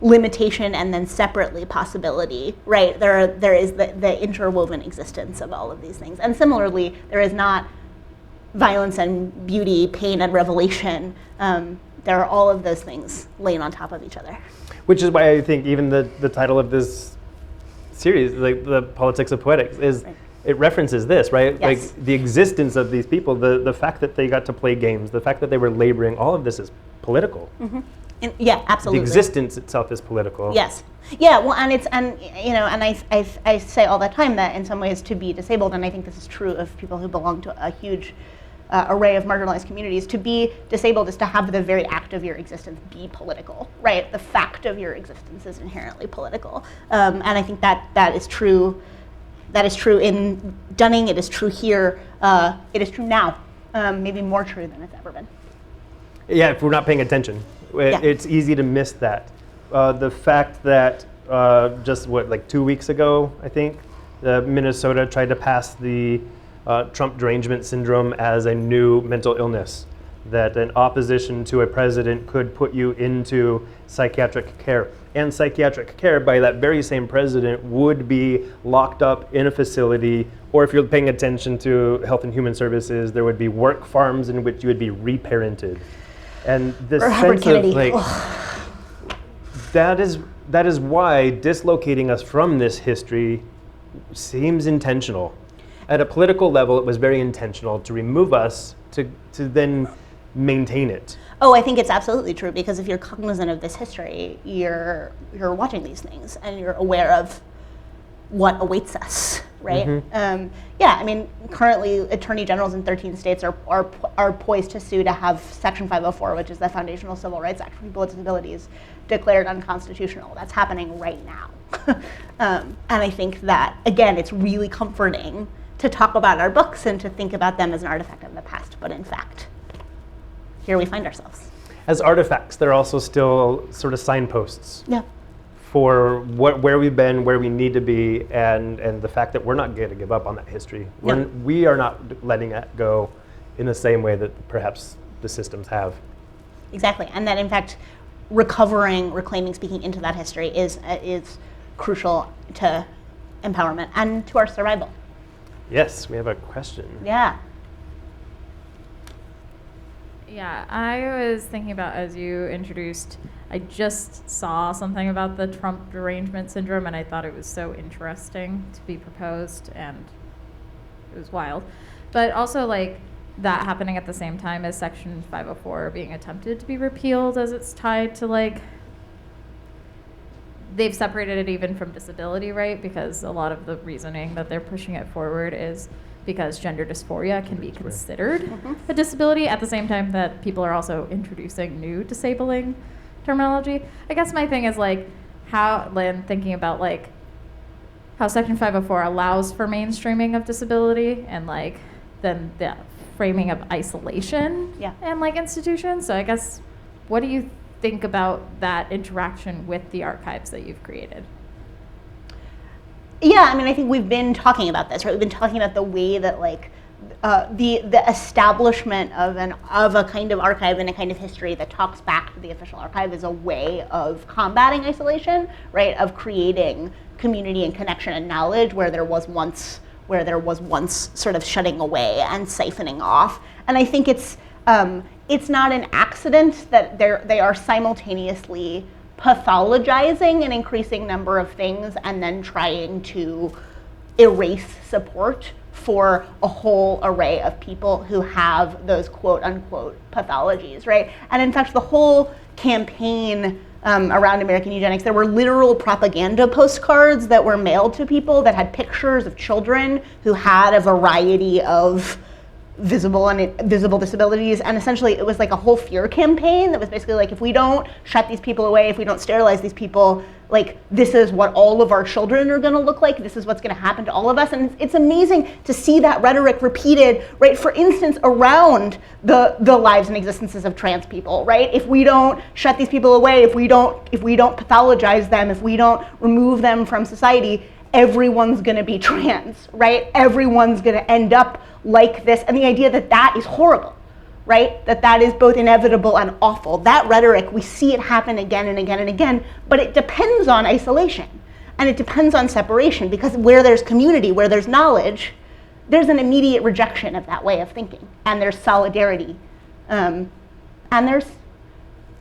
limitation and then separately possibility, right? There is the interwoven existence of all of these things. And similarly, there is not violence and beauty, pain and revelation. There are all of those things laying on top of each other. Which is why I think even the title of this series, like the Politics of Poetics, is it references this, right? Yes. Like the existence of these people, the fact that they got to play games, the fact that they were laboring, all of this is political. Yeah, absolutely. The existence itself is political. Yes. Yeah. Well, and I say all the time that in some ways to be disabled, and I think this is true of people who belong to a huge array of marginalized communities, to be disabled is to have the very act of your existence be political, right? The fact of your existence is inherently political, and I think that is true. That is true in Dunning. It is true here. It is true now. Maybe more true than it's ever been. Yeah, if we're not paying attention, it's easy to miss that. The fact that just like 2 weeks ago, I think, Minnesota tried to pass the Trump derangement syndrome as a new mental illness, that an opposition to a president could put you into psychiatric care. And psychiatric care by that very same president would be locked up in a facility, or if you're paying attention to Health and Human Services, there would be work farms in which you would be reparented. And this sense of like, that is why dislocating us from this history seems intentional. At a political level, it was very intentional to remove us to then maintain it. Oh, I think it's absolutely true, because if you're cognizant of this history, you're watching these things and you're aware of what awaits us, right? Yeah, I mean, currently attorney generals in 13 states are poised to sue to have Section 504, which is the Foundational Civil Rights Act for people with disabilities, declared unconstitutional. That's happening right now. And I think that, again, it's really comforting to talk about our books and to think about them as an artifact of the past, but in fact, here we find ourselves. As artifacts, they're also still sort of signposts. Yeah. For where we've been, where we need to be, and the fact that we're not going to give up on that history. We are not letting it go in the same way that perhaps the systems have. Exactly, and that in fact, reclaiming, speaking into that history is crucial to empowerment and to our survival. Yes, we have a question. Yeah. Yeah, I was thinking about, as you introduced, I just saw something about the Trump derangement syndrome, and I thought it was so interesting to be proposed, and it was wild. But also, like, that happening at the same time as Section 504 being attempted to be repealed, as it's tied to, like, they've separated it even from disability, right? Because a lot of the reasoning that they're pushing it forward is because gender dysphoria can be considered a disability at the same time that people are also introducing new disabling terminology. I guess my thing is like how, Lynn, thinking about like how Section 504 allows for mainstreaming of disability and like then the framing of isolation and like institutions. So I guess, what do you think about that interaction with the archives that you've created? Yeah, I mean, I think we've been talking about this, right? We've been talking about the way that, like, the establishment of a kind of archive and a kind of history that talks back to the official archive is a way of combating isolation, right? Of creating community and connection and knowledge where there was once sort of shutting away and siphoning off. And I think it's not an accident that they are simultaneously pathologizing an increasing number of things and then trying to erase support for a whole array of people who have those quote unquote pathologies, right? And in fact, the whole campaign around American eugenics. There were literal propaganda postcards that were mailed to people that had pictures of children who had a variety of visible and invisible disabilities, and essentially it was like a whole fear campaign that was basically like, if we don't shut these people away, if we don't sterilize these people, like, this is what all of our children are going to look like, this is what's going to happen to all of us. And it's amazing to see that rhetoric repeated, right, for instance, around the lives and existences of trans people, right? If we don't shut these people away, if we don't pathologize them, if we don't remove them from society, everyone's going to be trans, right? Everyone's going to end up like this. And the idea that that is horrible, right? That is both inevitable and awful. That rhetoric, we see it happen again and again and again, but it depends on isolation. And it depends on separation, because where there's community, where there's knowledge, there's an immediate rejection of that way of thinking. And there's solidarity. And there's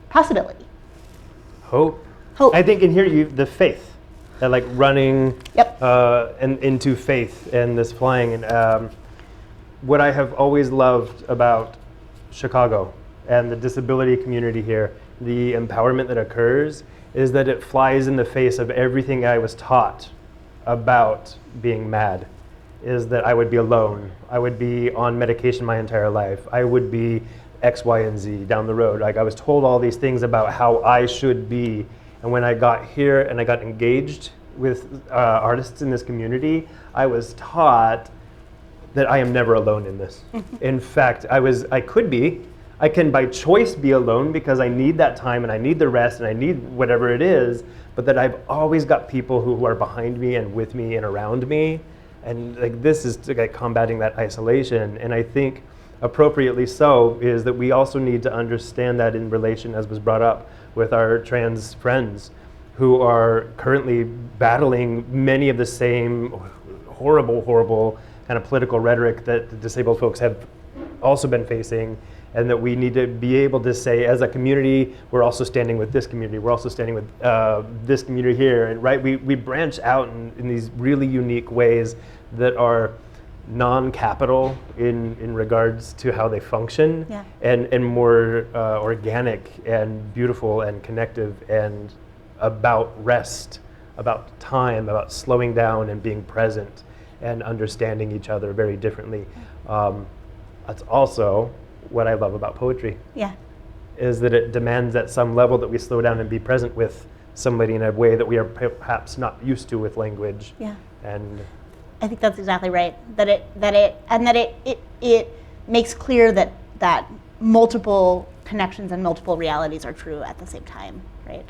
possibility. Hope. Hope. I think in here, the faith. That like running Yep. and into faith and this flying. And what I have always loved about Chicago and the disability community here, the empowerment that occurs, is that it flies in the face of everything I was taught about being mad. Is that I would be alone, I would be on medication my entire life, I would be X, Y, and Z down the road. Like, I was told all these things about how I should be. And when I got here and I got engaged with artists in this community, I was taught that I am never alone in this. In fact, I can by choice be alone because I need that time and I need the rest and I need whatever it is, but that I've always got people who are behind me and with me and around me. And like, this is like combating that isolation. And I think appropriately so is that we also need to understand that in relation, as was brought up, with our trans friends who are currently battling many of the same horrible kind of political rhetoric that the disabled folks have also been facing, and that we need to be able to say, as a community, we're also standing with this community, we're also standing with this community here, and right, we branch out in these really unique ways that are non-capital in regards to how they function, Yeah. and more organic and beautiful and connective and about rest, about time, about slowing down and being present and understanding each other very differently. That's also what I love about poetry, Yeah. is that it demands at some level that we slow down and be present with somebody in a way that we are perhaps not used to with language. Yeah. And I think that's exactly right. That it makes clear that multiple connections and multiple realities are true at the same time, right?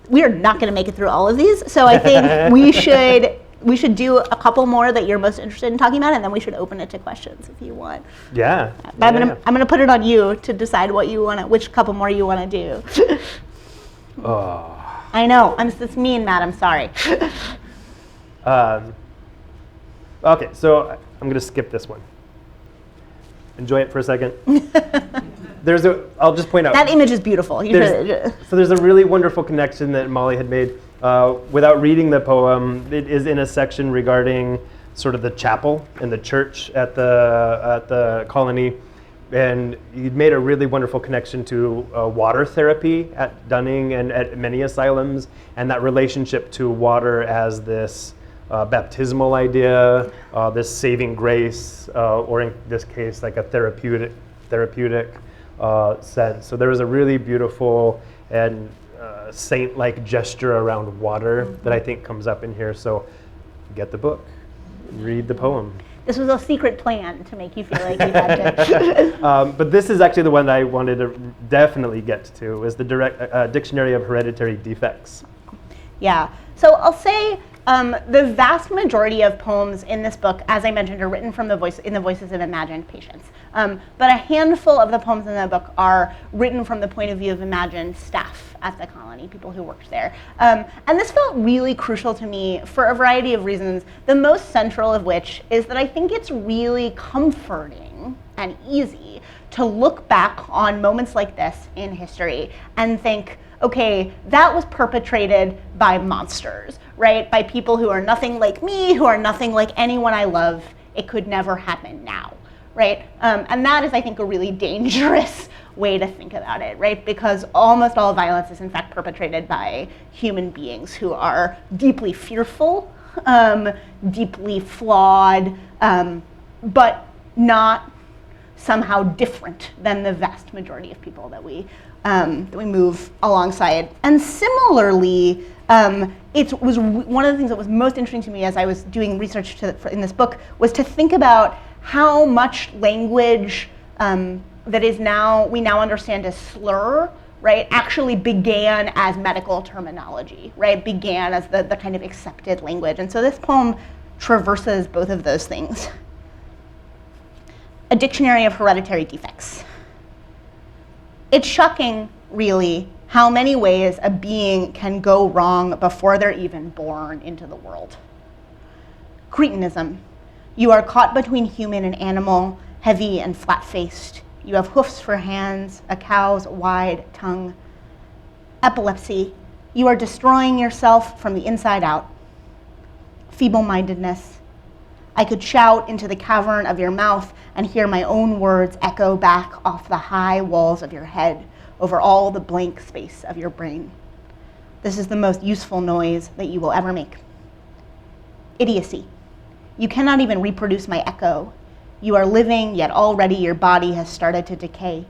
We are not going to make it through all of these, so I think we should do a couple more that you're most interested in talking about, and then we should open it to questions if you want. yeah. But yeah. I'm gonna put it on you to decide which couple more you want to do. Oh. I know. It's mean, Matt. I'm sorry. Okay, so I'm going to skip this one. Enjoy it for a second. I'll just point out. That image is beautiful. So there's a really wonderful connection that Molly had made. Without reading the poem, it is in a section regarding sort of the chapel and the church at the colony. And you'd made a really wonderful connection to water therapy at Dunning and at many asylums, and that relationship to water as this baptismal idea, this saving grace, or in this case, like a therapeutic sense. So there was a really beautiful and saint-like gesture around water that I think comes up in here. So get the book, read the poem. This was a secret plan to make you feel like you had to. But this is actually the one that I wanted to definitely get to, is the Dictionary of Hereditary Defects. Yeah. So I'll say the vast majority of poems in this book, as I mentioned, are written from the voices of imagined patients. But a handful of the poems in the book are written from the point of view of imagined staff at the colony, people who worked there. And this felt really crucial to me for a variety of reasons, the most central of which is that I think it's really comforting and easy to look back on moments like this in history and think, okay, that was perpetrated by monsters, right? By people who are nothing like me, who are nothing like anyone I love. It could never happen now, right? And that is, I think, a really dangerous way to think about it, right? Because almost all violence is in fact perpetrated by human beings who are deeply fearful, deeply flawed, but not somehow different than the vast majority of people that we move alongside. And similarly, it was one of the things that was most interesting to me as I was doing research in this book was to think about how much language that is we now understand as slur, right, actually began as medical terminology, right, began as the kind of accepted language. And so this poem traverses both of those things. A dictionary of hereditary defects. It's shocking, really, how many ways a being can go wrong before they're even born into the world. Cretinism. You are caught between human and animal, heavy and flat-faced. You have hoofs for hands, a cow's wide tongue. Epilepsy. You are destroying yourself from the inside out. Feeble-mindedness. I could shout into the cavern of your mouth and hear my own words echo back off the high walls of your head over all the blank space of your brain. This is the most useful noise that you will ever make. Idiocy. You cannot even reproduce my echo. You are living, yet already your body has started to decay.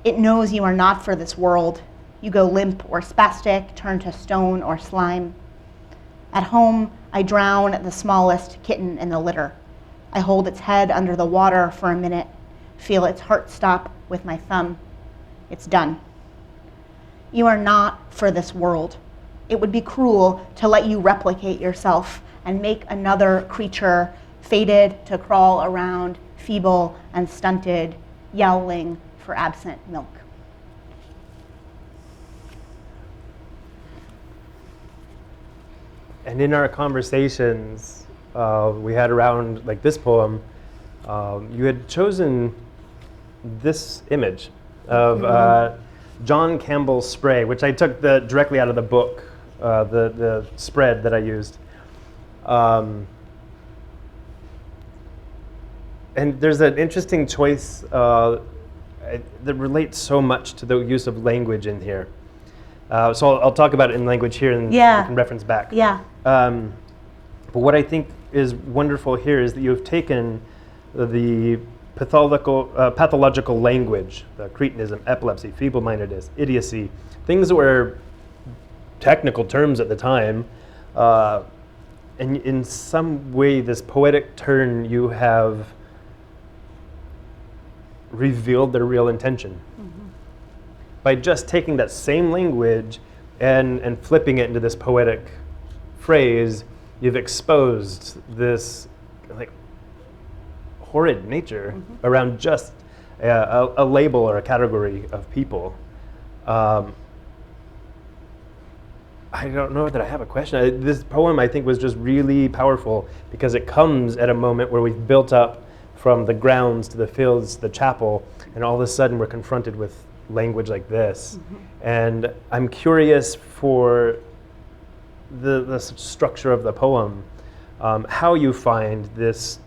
It knows you are not for this world. You go limp or spastic, turn to stone or slime. At home, I drown the smallest kitten in the litter. I hold its head under the water for a minute, feel its heart stop with my thumb. It's done. You are not for this world. It would be cruel to let you replicate yourself and make another creature fated to crawl around, feeble and stunted, yowling for absent milk. And in our conversations we had around like this poem, you had chosen this image of John Campbell's spray, which I took directly out of the book, the spread that I used. And there's an interesting choice that relates so much to the use of language in here. So I'll talk about it in language here and Yeah. we can reference back. Yeah. But what I think is wonderful here is that you have taken the pathological language, the cretinism, epilepsy, feeble-mindedness, idiocy, things that were technical terms at the time, and in some way, this poetic turn, you have revealed their real intention. Mm-hmm. By just taking that same language and flipping it into this poetic phrase, you've exposed this like horrid nature mm-hmm. around just a label or a category of people. I don't know that I have a question. This poem, I think, was just really powerful because it comes at a moment where we've built up from the grounds to the fields to the chapel, and all of a sudden we're confronted with language like this. Mm-hmm. And I'm curious for the structure of the poem, how you find this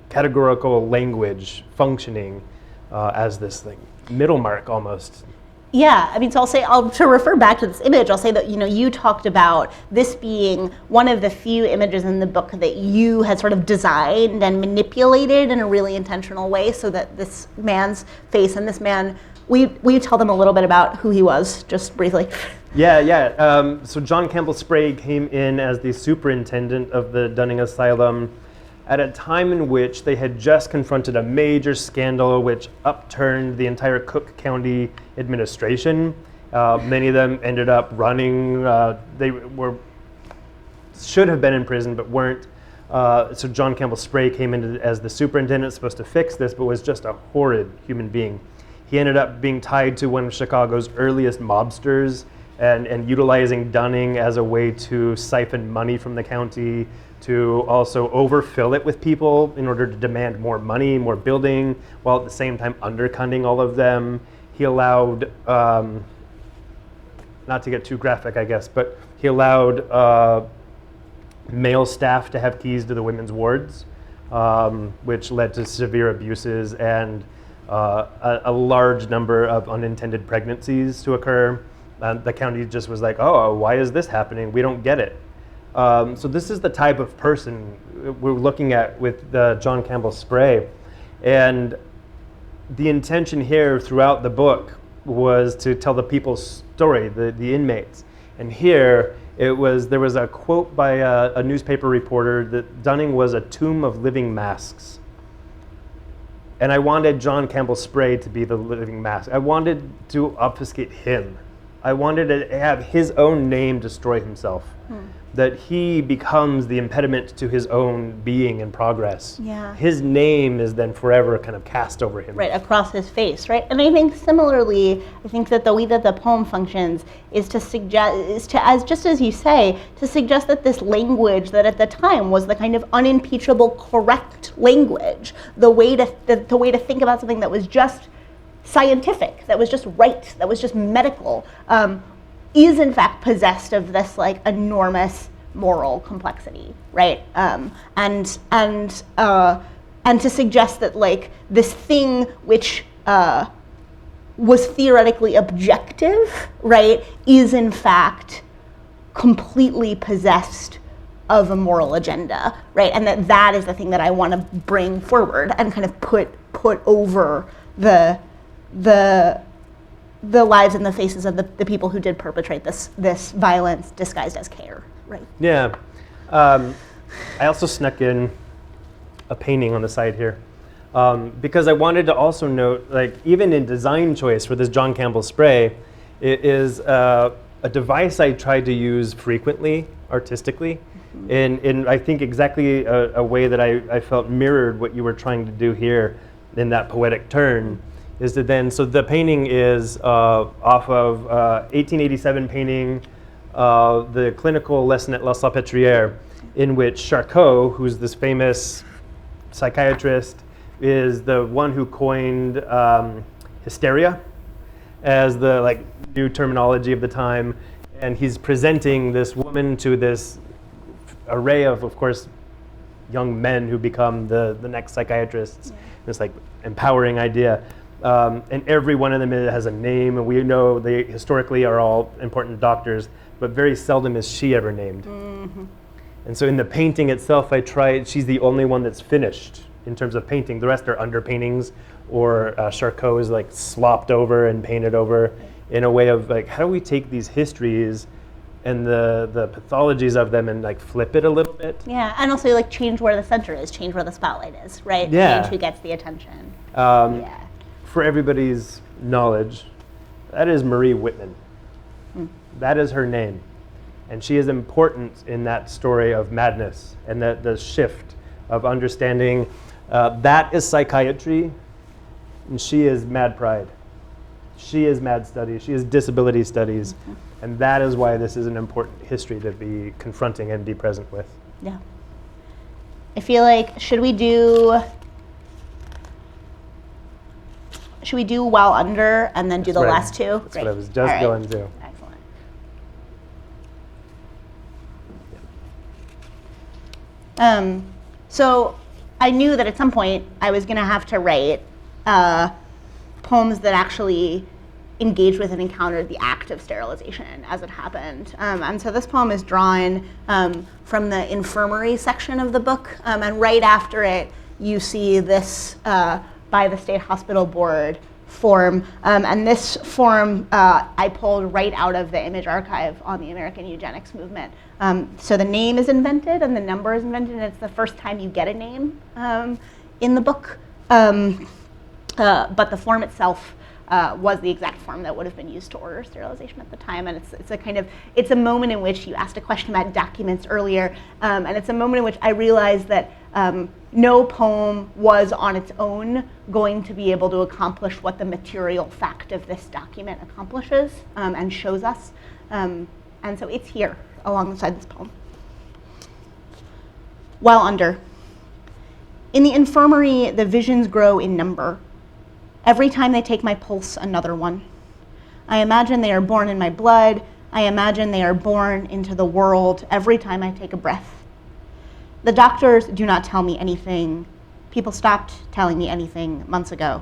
categorical language functioning as this thing, middle mark almost. Yeah, I mean, so to refer back to this image, I'll say that, you talked about this being one of the few images in the book that you had sort of designed and manipulated in a really intentional way so that this man's face and this man, will you tell them a little bit about who he was, just briefly? Yeah. So John Campbell Sprague came in as the superintendent of the Dunning Asylum at a time in which they had just confronted a major scandal which upturned the entire Cook County administration. Many of them ended up running. They should have been in prison but weren't. So John Campbell Sprague came in as the superintendent, supposed to fix this, but was just a horrid human being. He ended up being tied to one of Chicago's earliest mobsters and utilizing Dunning as a way to siphon money from the county, to also overfill it with people in order to demand more money, more building, while at the same time undercutting all of them. He allowed, not to get too graphic, I guess, but he allowed male staff to have keys to the women's wards, which led to severe abuses and a large number of unintended pregnancies to occur. The county just was like, oh, why is this happening? We don't get it. So this is the type of person we're looking at with John Campbell Spray. And the intention here throughout the book was to tell the people's story, the inmates. And here, there was a quote by a newspaper reporter that Dunning was a tomb of living masks. And I wanted John Campbell Spray to be the living mask. I wanted to obfuscate him. I wanted to have his own name destroy himself. That he becomes the impediment to his own being and progress. Yeah. His name is then forever kind of cast over him. Right, across his face, right? And I think similarly, I think that the way that the poem functions is to suggest, just as you say, to suggest that this language that at the time was the kind of unimpeachable correct language, the way to think about something that was just scientific, that was just right, that was just medical, is in fact possessed of this like enormous moral complexity, right? And to suggest that like this thing which was theoretically objective, right, is in fact completely possessed of a moral agenda, right? And that is the thing that I want to bring forward and kind of put over the lives and the faces of the people who did perpetrate this violence disguised as care, right? Yeah. I also snuck in a painting on the side here because I wanted to also note, like, even in design choice for this John Campbell Spray, it is a device I tried to use frequently, artistically, in I think exactly a way that I felt mirrored what you were trying to do here in that poetic turn. Is that then, so the painting is off of 1887 painting, the clinical lesson at La Salpêtrière, in which Charcot, who's this famous psychiatrist, is the one who coined hysteria as the like new terminology of the time. And he's presenting this woman to this array of course, young men who become the next psychiatrists. Yeah. This like empowering idea. And every one of them has a name, and we know they historically are all important doctors, but very seldom is she ever named. Mm-hmm. And so in the painting itself, she's the only one that's finished in terms of painting. The rest are underpaintings, or Charcot is like slopped over and painted over in a way of like, how do we take these histories and the pathologies of them and like flip it a little bit? Yeah, and also like change where the center is, change where the spotlight is, right? Yeah. Change who gets the attention. Yeah. For everybody's knowledge, that is Marie Whitman. That is her name. And she is important in that story of madness and the shift of understanding that is psychiatry, and she is mad pride. She is mad studies. She is disability studies. And that is why this is an important history to be confronting and be present with. Yeah. I feel like, should we do While Under and then do the last two? That's what I was just going to. Excellent. So I knew that at some point I was going to have to write poems that actually engaged with and encountered the act of sterilization as it happened. And so this poem is drawn from the infirmary section of the book. And right after it, you see this by the State Hospital Board form. And this form I pulled right out of the image archive on the American eugenics movement. So the name is invented and the number is invented, and it's the first time you get a name in the book. But the form itself was the exact form that would have been used to order sterilization at the time. And it's a moment in which you asked a question about documents earlier, and it's a moment in which I realized that no poem was on its own going to be able to accomplish what the material fact of this document accomplishes and shows us. And so it's here alongside this poem. While Under. In the infirmary, the visions grow in number. Every time they take my pulse, another one. I imagine they are born in my blood. I imagine they are born into the world every time I take a breath. The doctors do not tell me anything. People stopped telling me anything months ago.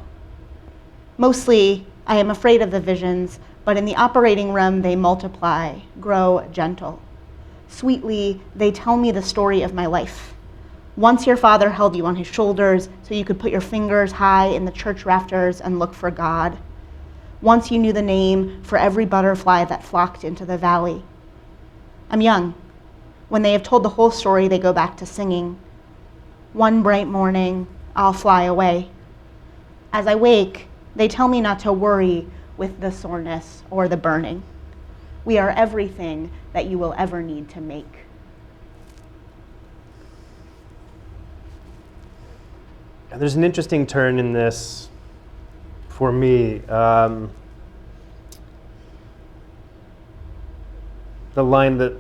Mostly, I am afraid of the visions, but in the operating room they multiply, grow gentle. Sweetly, they tell me the story of my life. Once your father held you on his shoulders so you could put your fingers high in the church rafters and look for God. Once you knew the name for every butterfly that flocked into the valley. I'm young. When they have told the whole story, they go back to singing. One bright morning, I'll fly away. As I wake, they tell me not to worry with the soreness or the burning. We are everything that you will ever need to make. And there's an interesting turn in this for me. The line that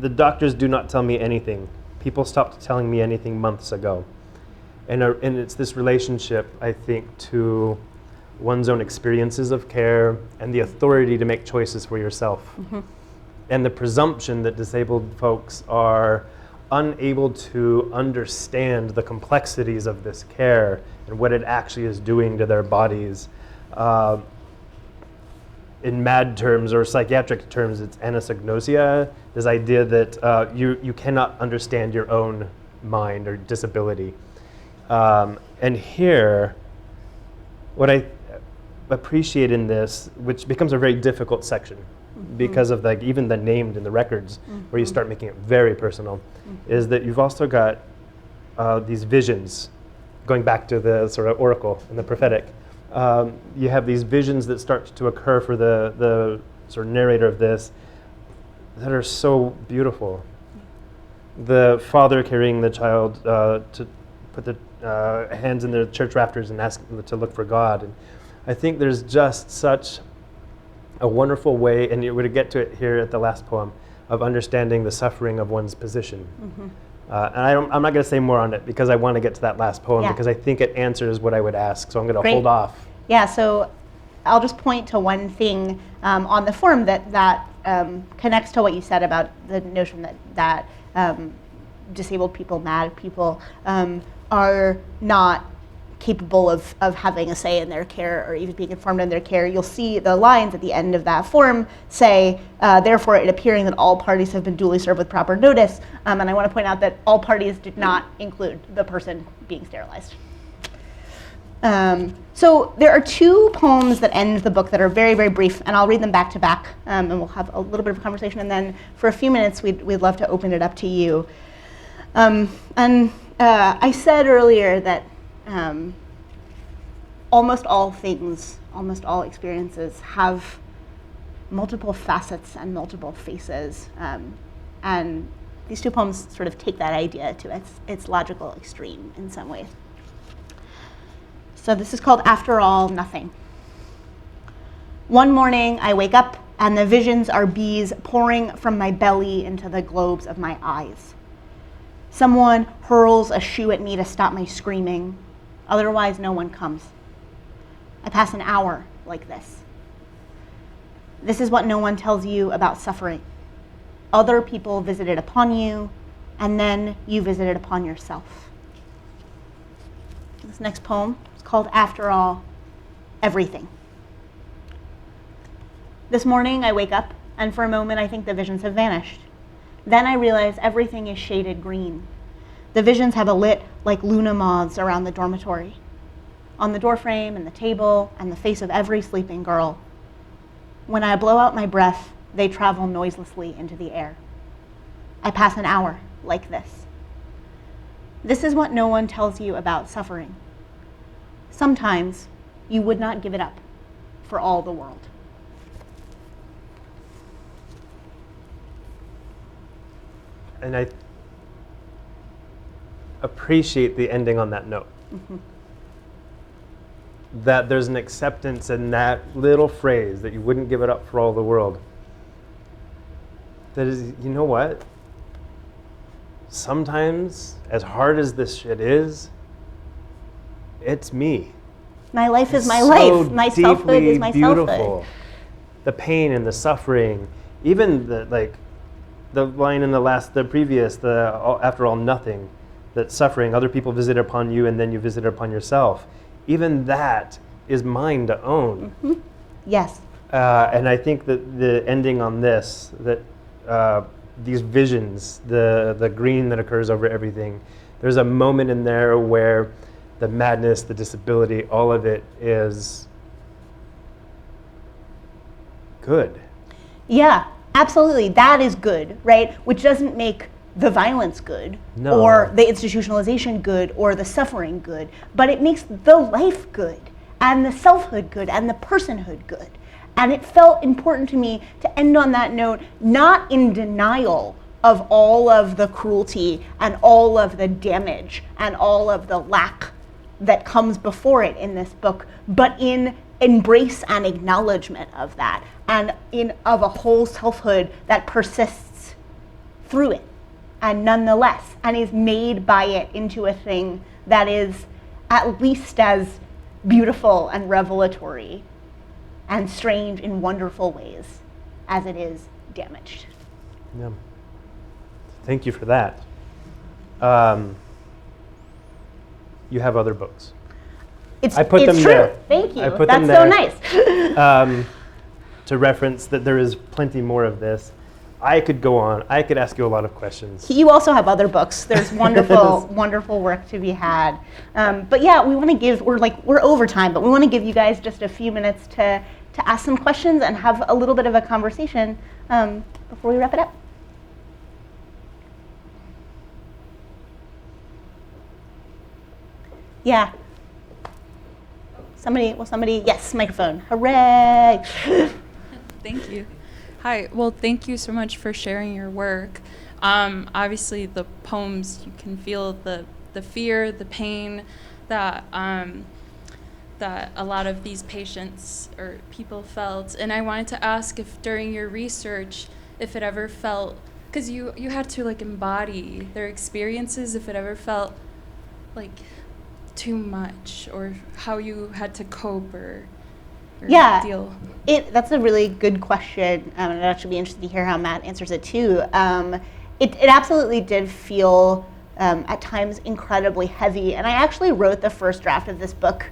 the doctors do not tell me anything. People stopped telling me anything months ago. And it's this relationship, I think, to one's own experiences of care and the authority to make choices for yourself. And the presumption that disabled folks are unable to understand the complexities of this care and what it actually is doing to their bodies. In MAD terms or psychiatric terms, it's anosognosia, this idea that you cannot understand your own mind or disability. And here, what I appreciate in this, which becomes a very difficult section because of even the named in the records, where you start making it very personal, is that you've also got these visions, going back to the sort of oracle and the prophetic. You have these visions that start to occur for the sort of narrator of this that are so beautiful. The father carrying the child to put the hands in the church rafters and ask them to look for God. And I think there's just such a wonderful way, and you're going to get to it here at the last poem, of understanding the suffering of one's position. And I'm not going to say more on it because I want to get to that last poem because I think it answers what I would ask. So I'm going to hold off. Yeah, so I'll just point to one thing on the form that connects to what you said about the notion that disabled people, MAD people, are not capable of having a say in their care or even being informed in their care. You'll see the lines at the end of that form say, therefore it appearing that all parties have been duly served with proper notice. And I want to point out that all parties did not include the person being sterilized. So there are two poems that end the book that are very, very brief, and I'll read them back to back, and we'll have a little bit of a conversation, and then for a few minutes we'd love to open it up to you. I said earlier that almost all things, almost all experiences have multiple facets and multiple faces, and these two poems sort of take that idea to its logical extreme in some ways. So this is called After All, Nothing. One morning I wake up and the visions are bees pouring from my belly into the globes of my eyes. Someone hurls a shoe at me to stop my screaming. Otherwise, no one comes. I pass an hour like this. This is what no one tells you about suffering. Other people visited upon you, and then you visited upon yourself. This next poem is called After All, Everything. This morning I wake up, and for a moment I think the visions have vanished. Then I realize everything is shaded green. The visions have a lit like Luna moths around the dormitory, on the doorframe and the table and the face of every sleeping girl. When I blow out my breath, they travel noiselessly into the air. I pass an hour like this. This is what no one tells you about suffering. Sometimes you would not give it up for all the world. And I appreciate the ending on that note. That there's an acceptance in that little phrase that you wouldn't give it up for all the world. That is, you know what? Sometimes, as hard as this shit is, it's me. My life is my so life. My selfhood is my beautiful. selfhood. The pain and the suffering, even the line in the previous, after all, nothing, that suffering, other people visit upon you and then you visit upon yourself. Even that is mine to own. Yes. And I think that the ending on this, that these visions, the green that occurs over everything, there's a moment in there where the madness, the disability, all of it is good. Yeah, absolutely. That is good, right? Which doesn't make the violence good, No. or the institutionalization good, or the suffering good, but it makes the life good, and the selfhood good, and the personhood good. And it felt important to me to end on that note, not in denial of all of the cruelty and all of the damage and all of the lack that comes before it in this book, but in embrace and acknowledgement of that, and of a whole selfhood that persists through it, and nonetheless, and is made by it into a thing that is at least as beautiful and revelatory and strange in wonderful ways as it is damaged. Yeah. Thank you for that. You have other books. I put them true. there. Thank you. I put That's them so there. nice. To reference that there is plenty more of this. I could go on. I could ask you a lot of questions. You also have other books. There's wonderful, wonderful work to be had. But yeah, we want to give. We're over time, but we want to give you guys just a few minutes to ask some questions and have a little bit of a conversation before we wrap it up. Yeah. Somebody, yes, microphone. Hooray! Thank you. Hi, well, thank you so much for sharing your work. Obviously, the poems, you can feel the fear, the pain that that a lot of these patients or people felt. And I wanted to ask if during your research, if it ever felt, because you had to like embody their experiences, if it ever felt like too much, or how you had to cope or Yeah. deal. That's a really good question, and I'd actually be interested to hear how Matt answers it too. It absolutely did feel at times incredibly heavy, and I actually wrote the first draft of this book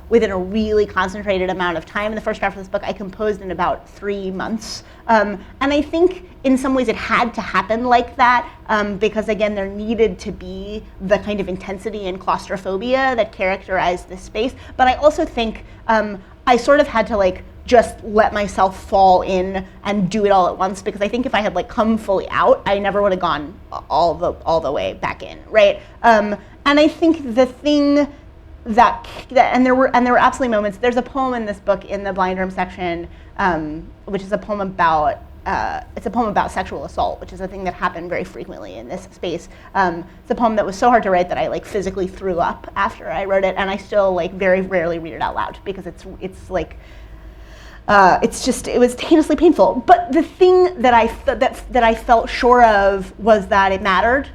within a really concentrated amount of time. In the first draft of this book, I composed in about 3 months, and I think in some ways it had to happen like that because again, there needed to be the kind of intensity and claustrophobia that characterized this space. But I also think I sort of had to like just let myself fall in and do it all at once, because I think if I had like come fully out, I never would have gone all the way back in, right? And I think the thing that and there were absolutely moments. There's a poem in this book in the blind room section, which is a poem about it's a poem about sexual assault, which is a thing that happened very frequently in this space. It's a poem that was so hard to write that I like physically threw up after I wrote it, and I still like very rarely read it out loud because it's like it was heinously painful. But the thing that I felt sure of was that it mattered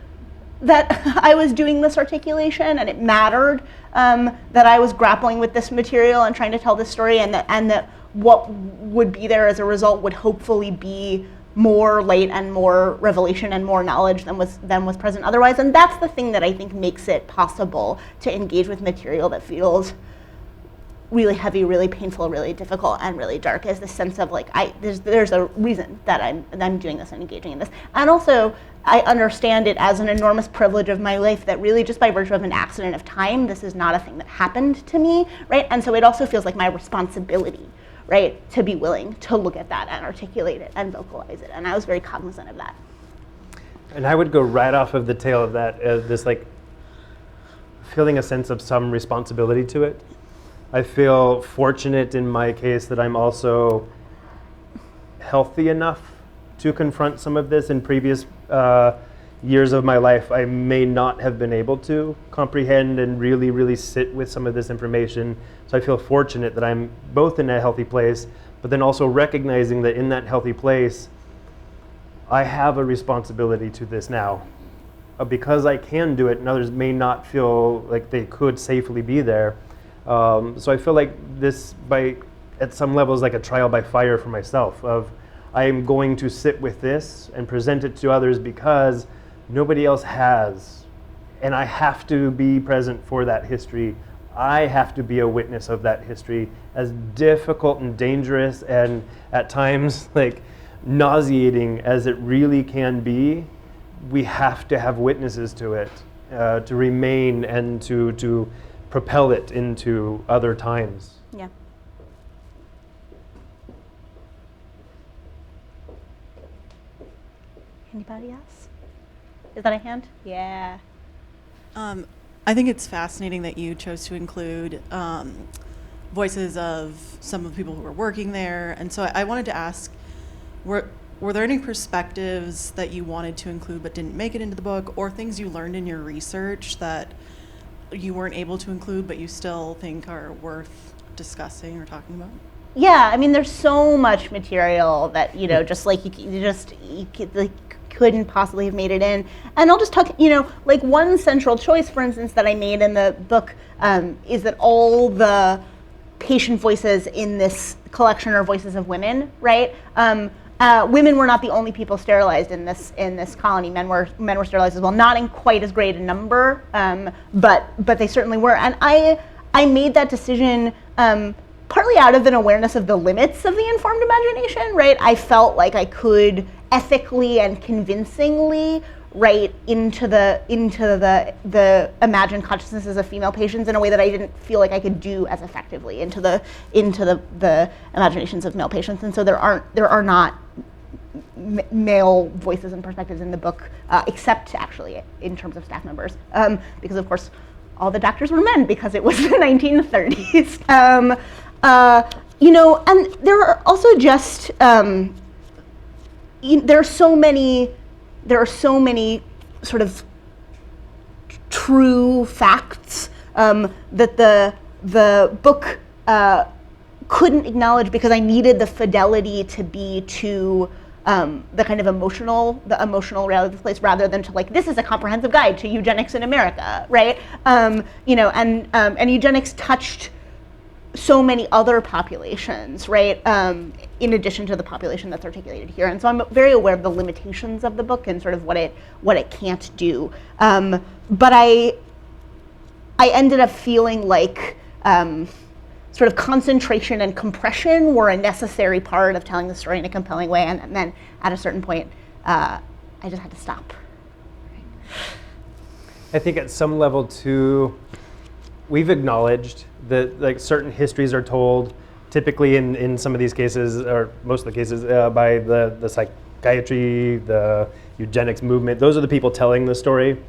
that I was doing this articulation, and it mattered that I was grappling with this material and trying to tell this story, and that what would be there as a result would hopefully be more light and more revelation and more knowledge than was present otherwise. And that's the thing that I think makes it possible to engage with material that feels really heavy, really painful, really difficult, and really dark, is the sense of like there's a reason that I'm doing this and engaging in this. And also I understand it as an enormous privilege of my life that really just by virtue of an accident of time, this is not a thing that happened to me, right? And so it also feels like my responsibility, right, to be willing to look at that and articulate it and vocalize it. And I was very cognizant of that. And I would go right off of the tail of that as this like feeling a sense of some responsibility to it. I feel fortunate in my case that I'm also healthy enough to confront some of this. In previous years of my life, I may not have been able to comprehend and really, really sit with some of this information. So I feel fortunate that I'm both in a healthy place, but then also recognizing that in that healthy place, I have a responsibility to this now. Because I can do it and others may not feel like they could safely be there. So I feel like this, at some level, is like a trial by fire for myself of I am going to sit with this and present it to others because nobody else has. And I have to be present for that history I have to be a witness of that history, as difficult and dangerous and at times like nauseating as it really can be. We have to have witnesses to it, to remain and to propel it into other times. Yeah. Anybody else? Is that a hand? Yeah. I think it's fascinating that you chose to include voices of some of the people who were working there. And so I wanted to ask, were there any perspectives that you wanted to include but didn't make it into the book, or things you learned in your research that you weren't able to include but you still think are worth discussing or talking about? Yeah, I mean, there's so much material that, just like you couldn't possibly have made it in. And I'll just talk, like one central choice, for instance, that I made in the book is that all the patient voices in this collection are voices of women, right? Women were not the only people sterilized in this colony. Men were sterilized as well, not in quite as great a number, but they certainly were. And I made that decision partly out of an awareness of the limits of the informed imagination, right? I felt like I could ethically and convincingly write into the imagined consciousnesses of female patients in a way that I didn't feel like I could do as effectively into the imaginations of male patients. And so there are not male voices and perspectives in the book, except actually in terms of staff members, because of course all the doctors were men because it was the 1930s. And there are also just there are so many sort of true facts that the book couldn't acknowledge because I needed the fidelity to be to the kind of emotional reality of the place, rather than to like, this is a comprehensive guide to eugenics in America, right? And eugenics touched so many other populations, right? In addition to the population that's articulated here. And so I'm very aware of the limitations of the book and sort of what it can't do. But I ended up feeling like sort of concentration and compression were a necessary part of telling the story in a compelling way. And then at a certain point, I just had to stop. I think at some level too, we've acknowledged that like certain histories are told, typically in some of these cases, or most of the cases, by the psychiatry, the eugenics movement. Those are the people telling the story.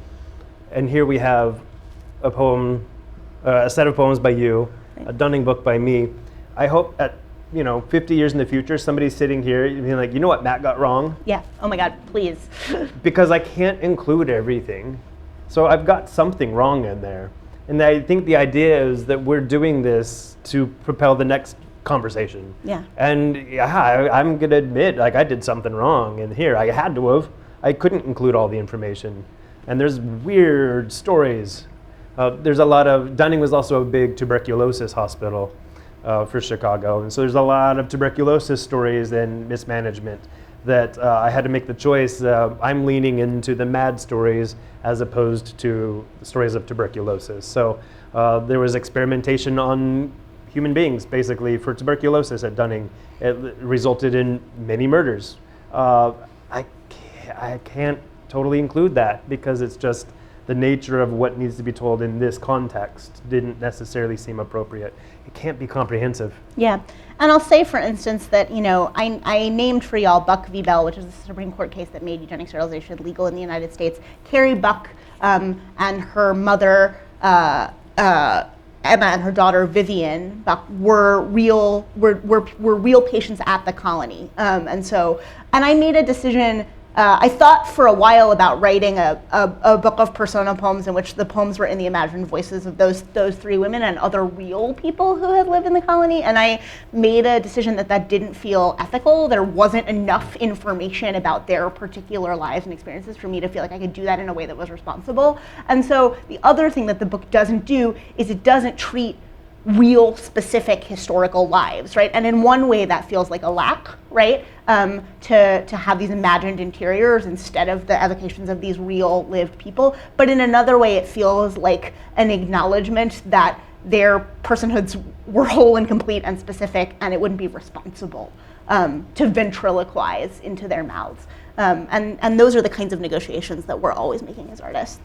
And here we have a poem, a set of poems by you, a Dunning book by me. I hope at 50 years in the future, somebody's sitting here being like, you know what Matt got wrong? Yeah. Oh my God, please. Because I can't include everything. So I've got something wrong in there. And I think the idea is that we're doing this to propel the next conversation. Yeah. And I'm going to admit, like, I did something wrong in here. I had to have. I couldn't include all the information. And there's weird stories. There's a lot of, Dunning was also a big tuberculosis hospital for Chicago. And so there's a lot of tuberculosis stories and mismanagement that I had to make the choice. I'm leaning into the mad stories as opposed to the stories of tuberculosis. So there was experimentation on human beings, basically, for tuberculosis at Dunning. It resulted in many murders. I can't totally include that because it's just the nature of what needs to be told in this context didn't necessarily seem appropriate. It can't be comprehensive. Yeah, and I'll say, for instance, that I named for y'all Buck v. Bell, which is a Supreme Court case that made eugenic sterilization legal in the United States. Carrie Buck and her mother Emma and her daughter Vivian Buck were real patients at the colony, and I made a decision. I thought for a while about writing a book of persona poems in which the poems were in the imagined voices of those three women and other real people who had lived in the colony, and I made a decision that didn't feel ethical. There wasn't enough information about their particular lives and experiences for me to feel like I could do that in a way that was responsible. And so the other thing that the book doesn't do is it doesn't treat real specific historical lives, right? And in one way that feels like a lack, right? To have these imagined interiors instead of the evocations of these real lived people. But in another way it feels like an acknowledgement that their personhoods were whole and complete and specific, and it wouldn't be responsible to ventriloquize into their mouths. And those are the kinds of negotiations that we're always making as artists.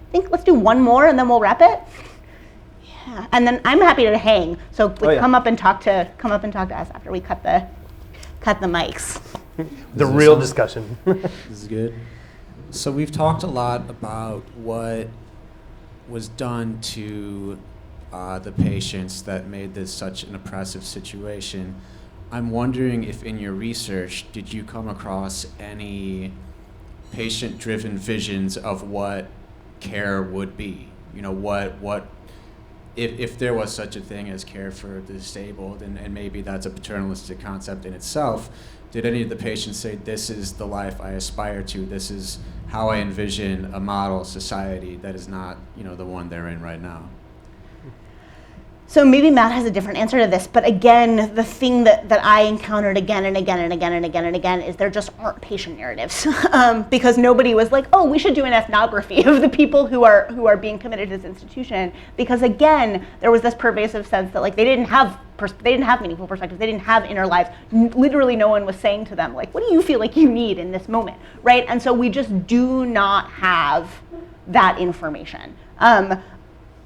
I think let's do one more and then we'll wrap it. Yeah. And then I'm happy to hang. So come up and talk to us after we cut the mics. The real discussion. This is good. So we've talked a lot about what was done to the patients that made this such an oppressive situation. I'm wondering if in your research, did you come across any patient-driven visions of what care would be? You know, what if there was such a thing as care for the disabled, and maybe that's a paternalistic concept in itself, did any of the patients say, this is the life I aspire to, this is how I envision a model society that is not, you know, the one they're in right now? So maybe Matt has a different answer to this, but again, the thing that I encountered again and again and again and again and again is there just aren't patient narratives, because nobody was like, oh, we should do an ethnography of the people who are being committed to this institution, because again, there was this pervasive sense that like they didn't have meaningful perspectives, they didn't have inner lives. Literally, no one was saying to them like, what do you feel like you need in this moment, right? And so we just do not have that information.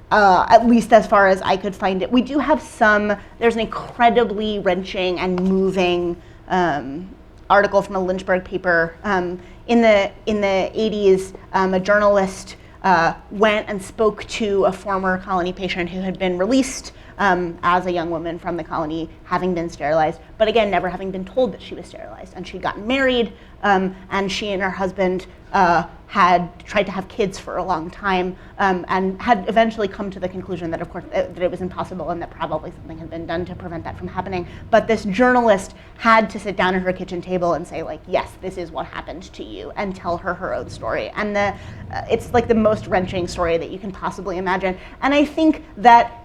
At least as far as I could find it. We do have there's an incredibly wrenching and moving article from a Lynchburg paper. In the 80s, a journalist went and spoke to a former colony patient who had been released as a young woman from the colony, having been sterilized, but again, never having been told that she was sterilized. And she'd gotten married, and she and her husband had tried to have kids for a long time, and had eventually come to the conclusion that, of course, that it was impossible and that probably something had been done to prevent that from happening. But this journalist had to sit down at her kitchen table and say, like, yes, this is what happened to you, and tell her own story. And it's like the most wrenching story that you can possibly imagine. And I think that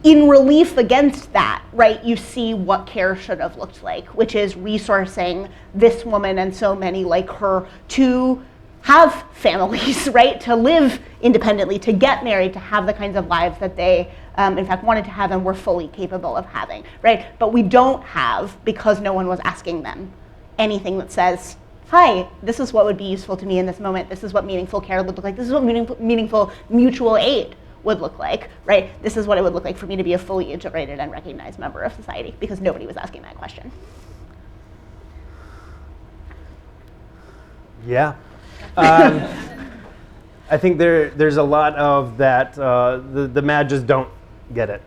in relief against that, right, you see what care should have looked like, which is resourcing this woman and so many like her to have families, right, to live independently, to get married, to have the kinds of lives that they, in fact, wanted to have and were fully capable of having, right? But we don't have, because no one was asking them, anything that says, hi, this is what would be useful to me in this moment. This is what meaningful care would look like. This is what meaningful mutual aid would look like, right? This is what it would look like for me to be a fully integrated and recognized member of society, because nobody was asking that question. Yeah. I think there's a lot of that, the mad just don't get it.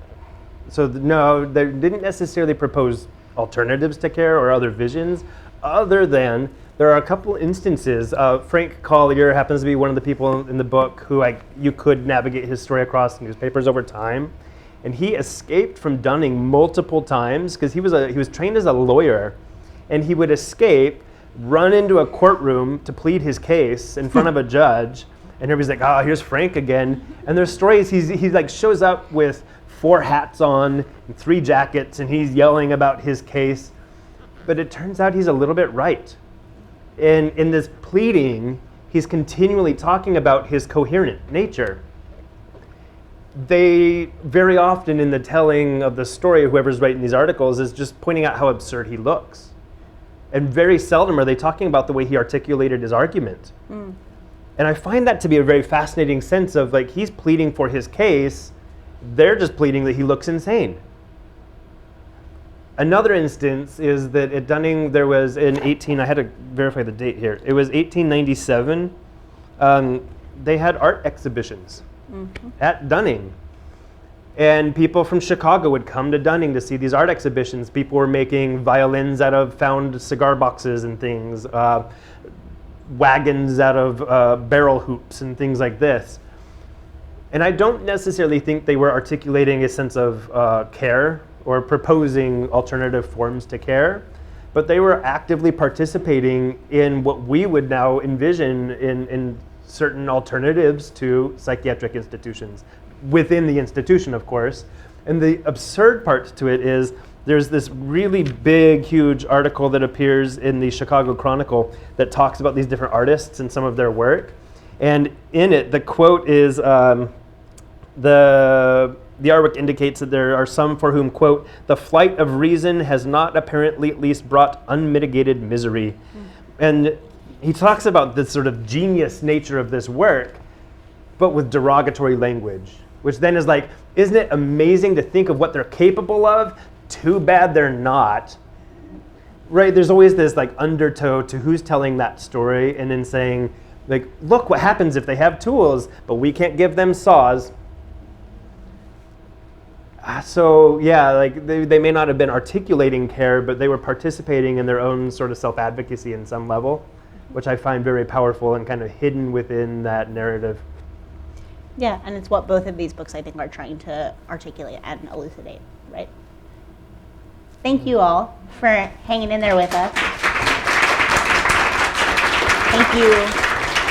So no, they didn't necessarily propose alternatives to care or other visions, other than there are a couple instances. Frank Collier happens to be one of the people in the book who you could navigate his story across newspapers over time. And he escaped from Dunning multiple times because he was trained as a lawyer, and he would escape, run into a courtroom to plead his case in front of a judge, and everybody's like, oh, here's Frank again. And there's stories, he like shows up with 4 hats on and 3 jackets, and he's yelling about his case. But it turns out he's a little bit right. And in this pleading, he's continually talking about his coherent nature. They very often in the telling of the story, whoever's writing these articles is just pointing out how absurd he looks. And very seldom are they talking about the way he articulated his argument. Mm. And I find that to be a very fascinating sense of, like, he's pleading for his case, they're just pleading that he looks insane. Another instance is that at Dunning there was I had to verify the date here, it was 1897, they had art exhibitions at Dunning. And people from Chicago would come to Dunning to see these art exhibitions. People were making violins out of found cigar boxes and things, wagons out of barrel hoops and things like this. And I don't necessarily think they were articulating a sense of care or proposing alternative forms to care, but they were actively participating in what we would now envision in certain alternatives to psychiatric institutions, within the institution, of course. And the absurd part to it is there's this really big, huge article that appears in the Chicago Chronicle that talks about these different artists and some of their work. And in it, the quote is, the the artwork indicates that there are some for whom, quote, the flight of reason has not apparently at least brought unmitigated misery. And he talks about the sort of genius nature of this work, but with derogatory language, which then is like, isn't it amazing to think of what they're capable of? Too bad they're not. Right, there's always this like undertow to who's telling that story, and then saying, like, look what happens if they have tools, but we can't give them saws. So yeah, like they may not have been articulating care, but they were participating in their own sort of self-advocacy in some level, which I find very powerful and kind of hidden within that narrative. Yeah, and it's what both of these books, I think, are trying to articulate and elucidate, right? Thank you all for hanging in there with us. Thank you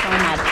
so much.